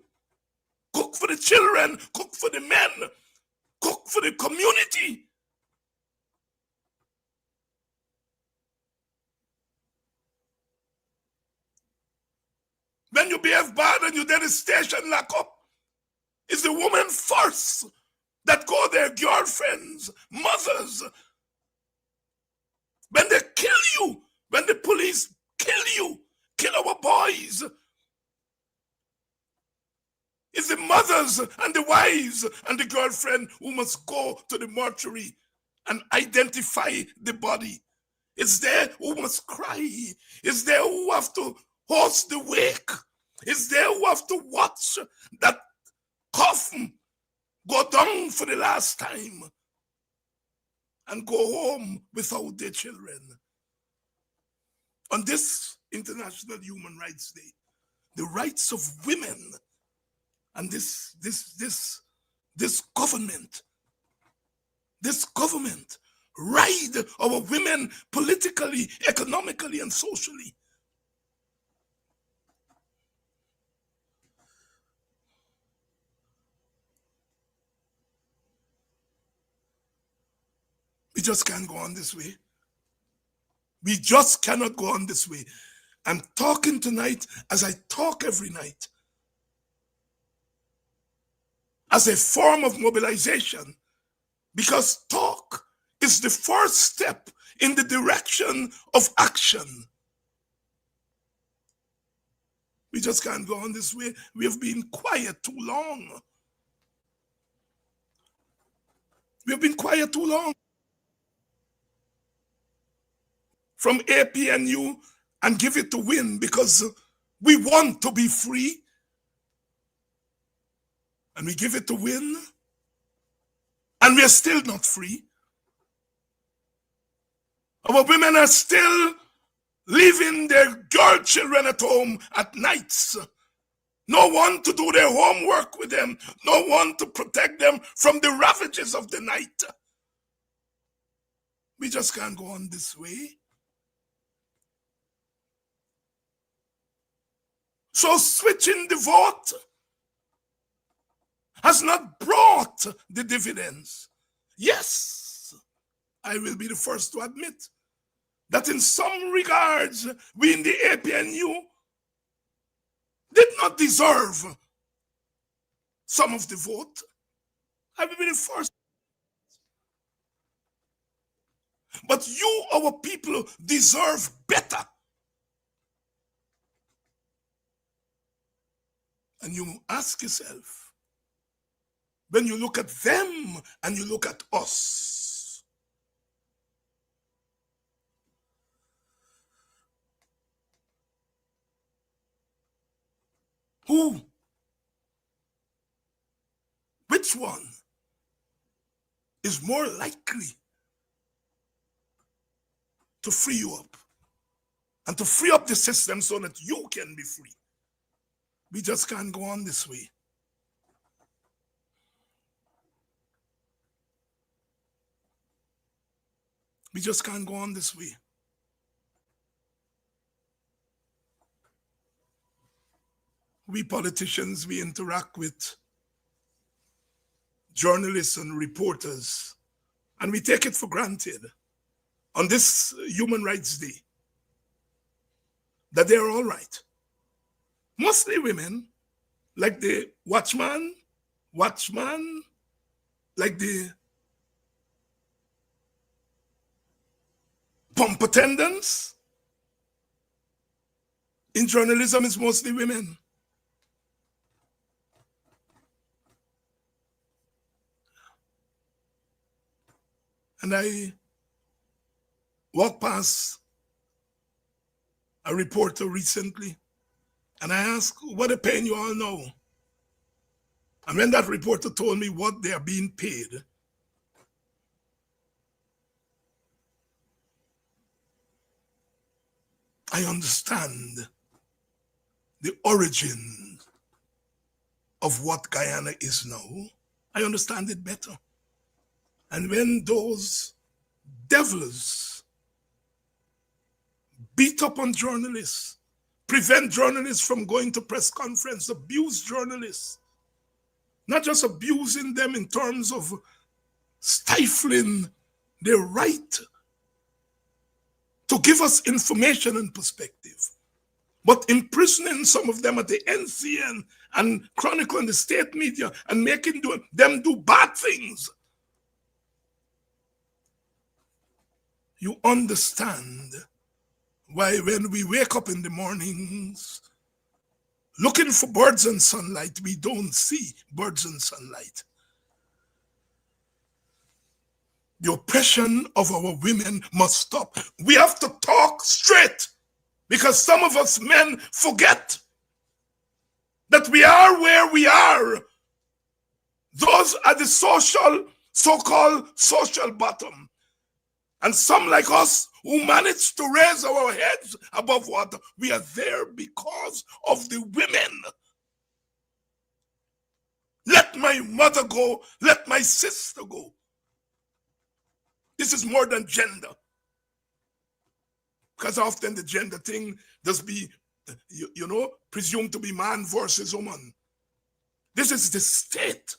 cook for the children, cook for the men, cook for the community. When you behave bad and you then the station lock up, it's the woman first that go their girlfriends, mothers. When they kill you, when the police kill you, kill our boys, it's the mothers and the wives and the girlfriend who must go to the mortuary and identify the body. It's there who must cry. It's there who have to host the wake. It's there who have to watch that coffin go down for the last time and go home without their children. On this International Human Rights Day, the rights of women and this government ride our women politically, economically, and socially. We just can't go on this way. We just cannot go on this way. I'm talking tonight as I talk every night, as a form of mobilization, because talk is the first step in the direction of action. We just can't go on this way. We have been quiet too long. We have been quiet too long. From APNU and give it to win because we want to be free. And we give it to win. And we are still not free. Our women are still leaving their girl children at home at nights. No one to do their homework with them. No one to protect them from the ravages of the night. We just can't go on this way. So switching the vote has not brought the dividends. Yes, I will be the first to admit that in some regards, we in the APNU did not deserve some of the vote. I will be the first. But you, our people, deserve better. And you ask yourself, when you look at them and you look at us, which one is more likely to free you up and to free up the system so that you can be free? We just can't go on this way. We just can't go on this way. We politicians, we interact with journalists and reporters, and we take it for granted on this Human Rights Day that they're all right. Mostly women, like the watchman, like the pump attendants. In journalism, it's mostly women. And I walked past a reporter recently, and I asked, what are they paying you all now? And when that reporter told me what they are being paid, I understand the origin of what Guyana is now. I understand it better. And when those devils beat up on journalists, prevent journalists from going to press conference, abuse journalists, not just abusing them in terms of stifling their right to give us information and perspective, but imprisoning some of them at the NCN and Chronicle and the state media and making them do bad things. You understand why when we wake up in the mornings looking for birds and sunlight, we don't see birds and sunlight. The oppression of our women must stop. We have to talk straight, because some of us men forget that we are where we are. Those are the so-called social bottom. And some like us who managed to raise our heads above water, we are there because of the women. Let my mother go, let my sister go. This is more than gender. Because often the gender thing does be, presumed to be man versus woman. This is the state.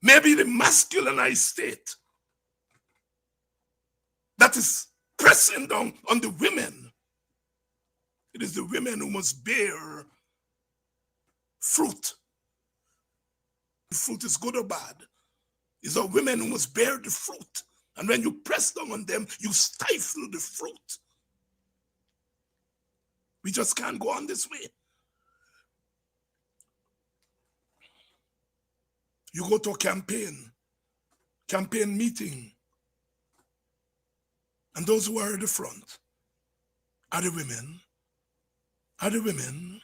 Maybe the masculinized state that is pressing down on the women. It is the women who must bear fruit. The fruit is good or bad. It's the women who must bear the fruit. And when you press down on them, you stifle the fruit. We just can't go on this way. You go to a campaign meeting, and those who are at the front are the women. Are the women.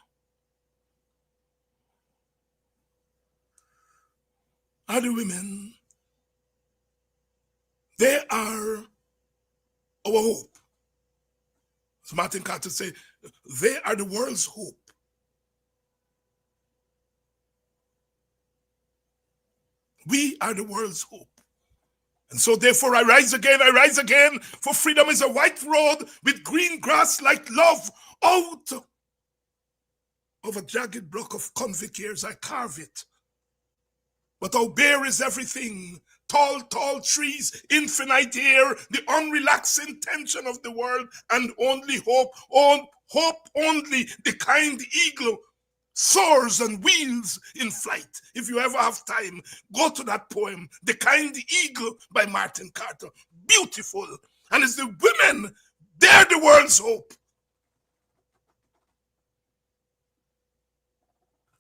Are the women. They are our hope. As Martin Carter said, they are the world's hope. We are the world's hope. And so therefore I rise again, for freedom is a white road with green grass like love. Out of a jagged block of convict years, I carve it But how bare is everything? Tall, tall trees, infinite air, the unrelaxing tension of the world, and only hope, hope only, the kind eagle soars and wheels in flight. If you ever have time, go to that poem, The Kind Eagle by Martin Carter. Beautiful. And it's the women, they're the world's hope.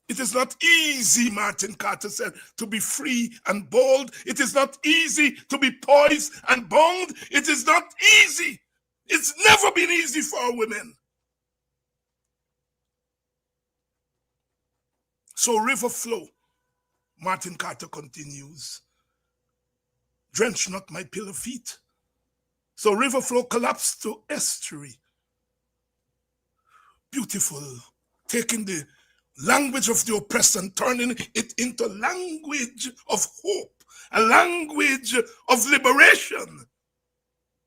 It is not easy, Martin Carter said, to be free and bold. It is not easy to be poised and bound. It is not easy. It's never been easy for women. So river flow, Martin Carter continues, drench not my pillow feet. So river flow collapsed to estuary. Beautiful, taking the language of the oppressed and turning it into language of hope, a language of liberation,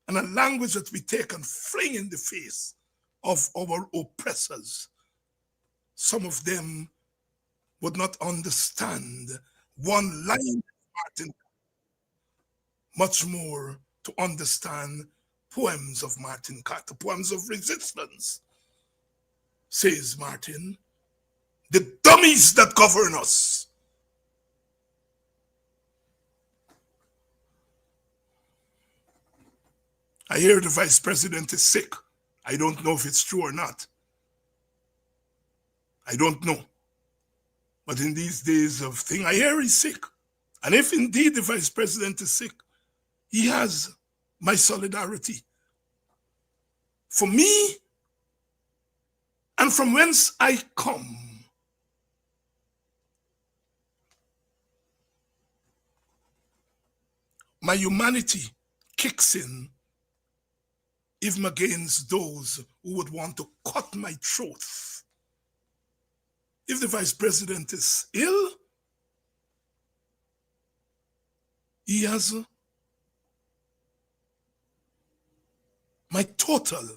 and a language that we take and fling in the face of our oppressors. Some of them would not understand one line of Martin, much more to understand poems of Martin Carter, poems of resistance. Says Martin, the dummies that govern us. I hear the vice president is sick. I don't know if it's true or not. I don't know. But in these days of thing, I hear he's sick. And if indeed the vice president is sick, he has my solidarity. For me, and from whence I come, my humanity kicks in even against those who would want to cut my throat. If the vice president is ill, he has my total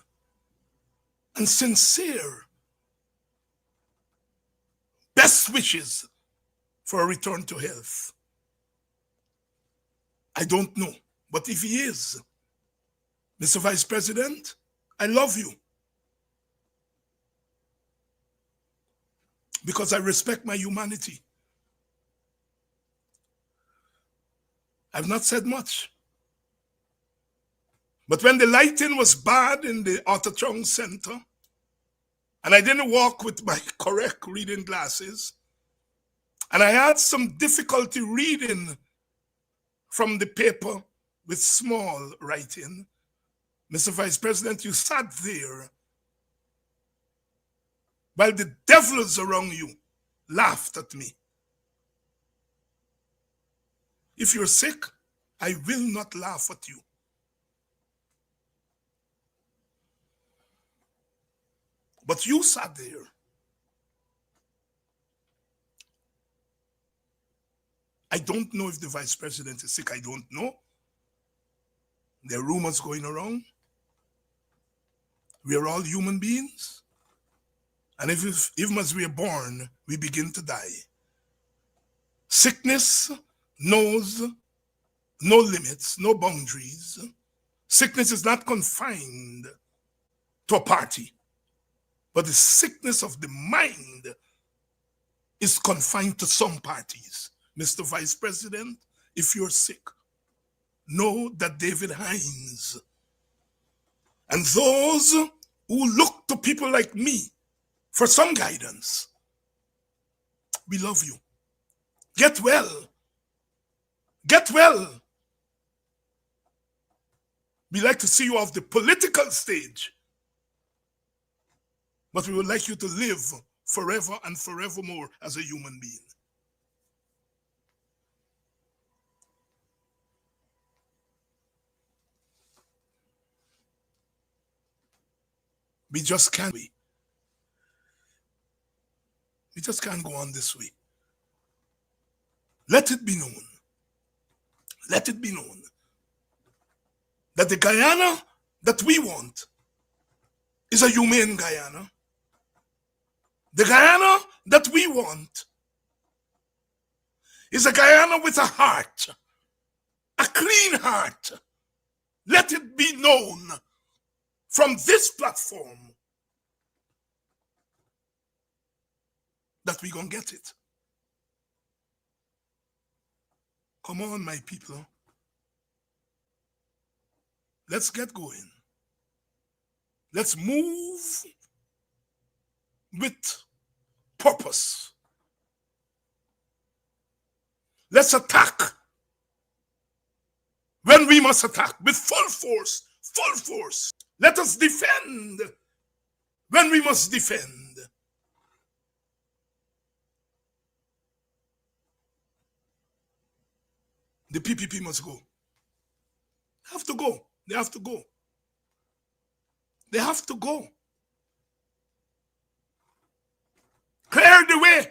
and sincere best wishes for a return to health. I don't know, but if he is, Mr. Vice President, I love you. Because I respect my humanity. I've not said much. But when the lighting was bad in the Arthur Chung Center, and I didn't walk with my correct reading glasses, and I had some difficulty reading from the paper with small writing, Mr. Vice President, you sat there while the devils around you laughed at me. If you're sick, I will not laugh at you. But you sat there. I don't know if the vice president is sick. I don't know. There are rumors going around. We are all human beings. And even as we are born, we begin to die. Sickness knows no limits, no boundaries. Sickness is not confined to a party, but the sickness of the mind is confined to some parties. Mr. Vice President, if you're sick, know that David Hines and those who look to people like me for some guidance, we love you. Get well. Get well. We like to see you off the political stage, but we would like you to live forever and forevermore as a human being. We just can't. We just can't go on this way. Let it be known. Let it be known that the Guyana that we want is a humane Guyana. The Guyana that we want is a Guyana with a heart, a clean heart. Let it be known from this platform that we're going to get it. Come on, my people. Let's get going. Let's move with purpose. Let's attack when we must attack with full force, full force. Let us defend when we must defend. The PPP must go. They have to go. They have to go. They have to go. Clear the way.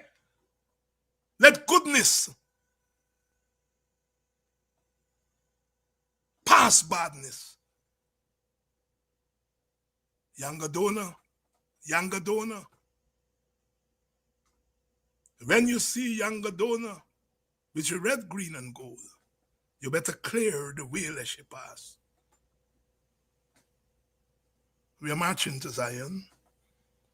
Let goodness pass badness. Yangadona, Yangadona. When you see Yangadona with your red, green, and gold, you better clear the way lest she pass. We are marching to Zion.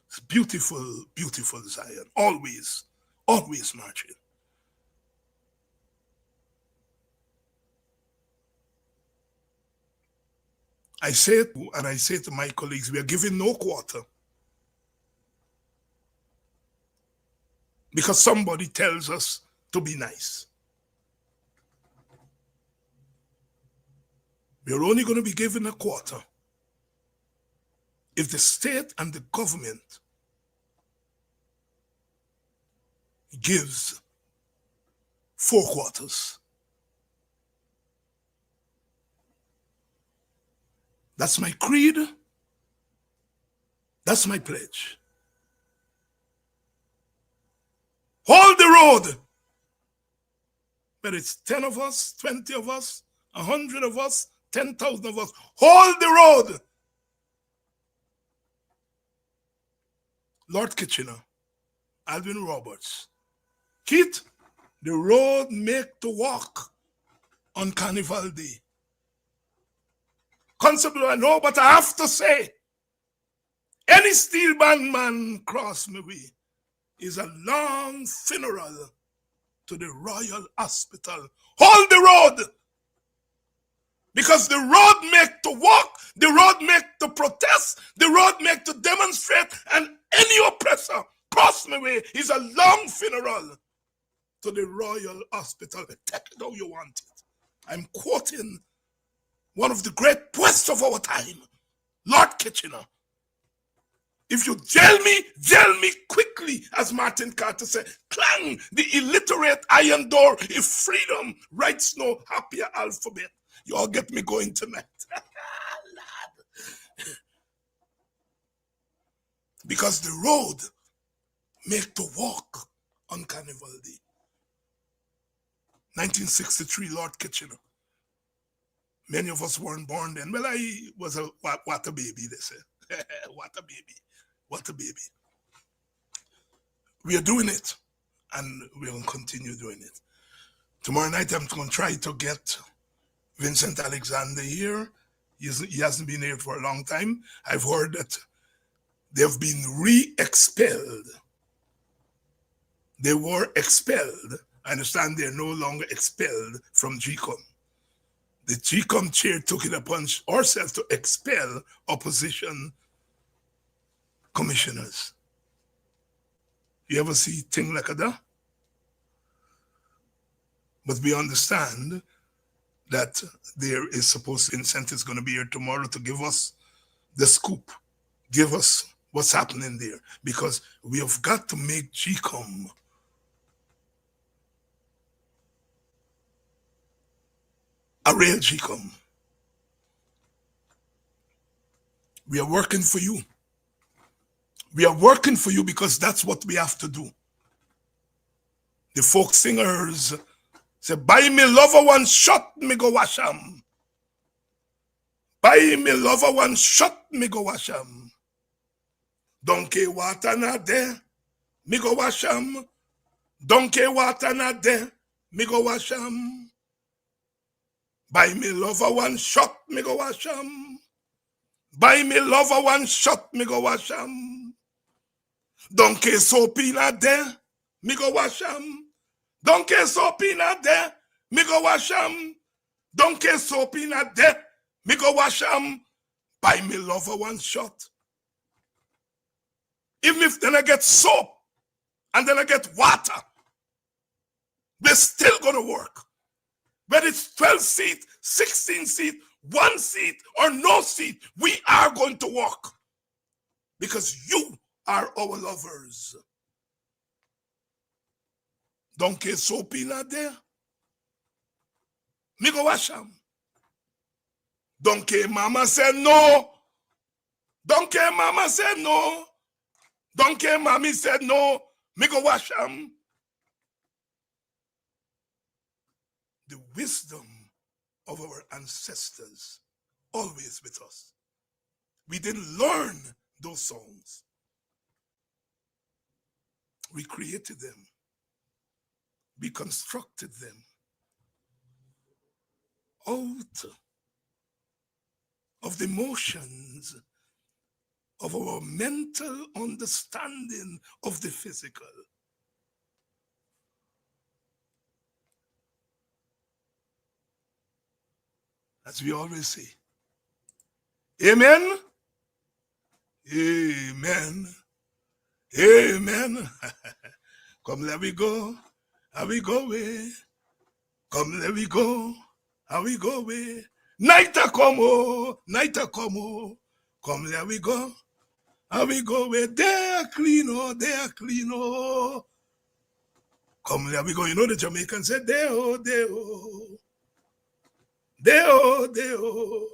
It's beautiful, beautiful Zion. Always, always marching. I say it, and I say to my colleagues, we are giving no quarter. Because somebody tells us to be nice. We are only going to be given a quarter if the state and the government gives 4 quarters. That's my creed. That's my pledge. Hold the road. But it's 10 of us, 20 of us, 100 of us, 10,000 of us. Hold the road. Lord Kitchener, Alvin Roberts, Keith, the road make to walk on Carnival Day. Constable, I know, but I have to say, any steel band man cross my way is a long funeral to the Royal Hospital. Hold the road! Because the road make to walk, the road make to protest, the road make to demonstrate, and any oppressor cross my way is a long funeral to the Royal Hospital. Take it how you want it. I'm quoting one of the great poets of our time, Lord Kitchener. If you jail me quickly, as Martin Carter said. Clang the illiterate iron door if freedom writes no happier alphabet. You all get me going tonight. Because the road make to walk on Carnival Day. 1963, Lord Kitchener. Many of us weren't born then. Well, I was a water baby, they say. Water baby. What a baby. We are doing it, and we will continue doing it. Tomorrow night, I'm going to try to get Vincent Alexander here. He hasn't been here for a long time. I've heard that they've been re-expelled. They were expelled. I understand they're no longer expelled from GCOM. The GCOM chair took it upon herself to expel opposition commissioners. You ever see thing like that? But we understand that there is supposed Vincent is going to be here tomorrow to give us the scoop, give us what's happening there, because we have got to make GCOM a real GCOM. We are working for you. We are working for you because that's what we have to do. The folk singers say, buy me lover one shot, me go wash 'em. Buy me lover one shot, me go wash 'em. Donkey water not there, me go wash 'em. Donkey water not there, me go wash 'em. Buy me lover one shot, me go wash 'em. Buy me lover one shot, me go wash 'em. Donkey soap in a there, me go wash 'em. Donkey soap in a there, me go wash 'em. Donkey soap in a there, me go wash 'em. Buy me lover one shot. Even if then I get soap and then I get water, they're still gonna work. Whether it's 12 seat, 16 seat, 1 seat, or no seat, we are going to work. Because you are our lovers. Donkey soap in a there, me go wash 'em. Donkey mama said no. Donkey mama said no. Donkey mommy said no. Me go wash 'em. The wisdom of our ancestors always with us. We didn't learn those songs. We created them. We constructed them out of the emotions of our mental understanding of the physical. As we always say, amen, amen, amen. Come let we go, how we go away. Come let we go, how we go away. Night a come oh, night a come oh. Come let we go, how we go away. They are clean oh, they are clean oh. Come let we go. You know the Jamaicans said they oh, they oh. Deo, Deo.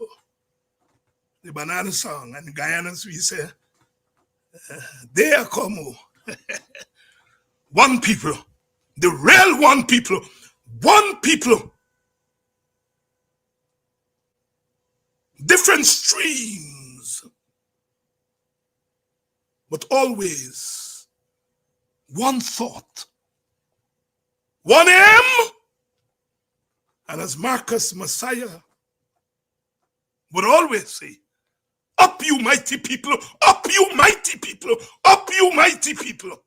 The banana song and the Guyanans we say, Deo como. One people, the real one people, different streams, but always one thought, one aim. And as Marcus Messiah would always say, up you mighty people, up you mighty people, up you mighty people.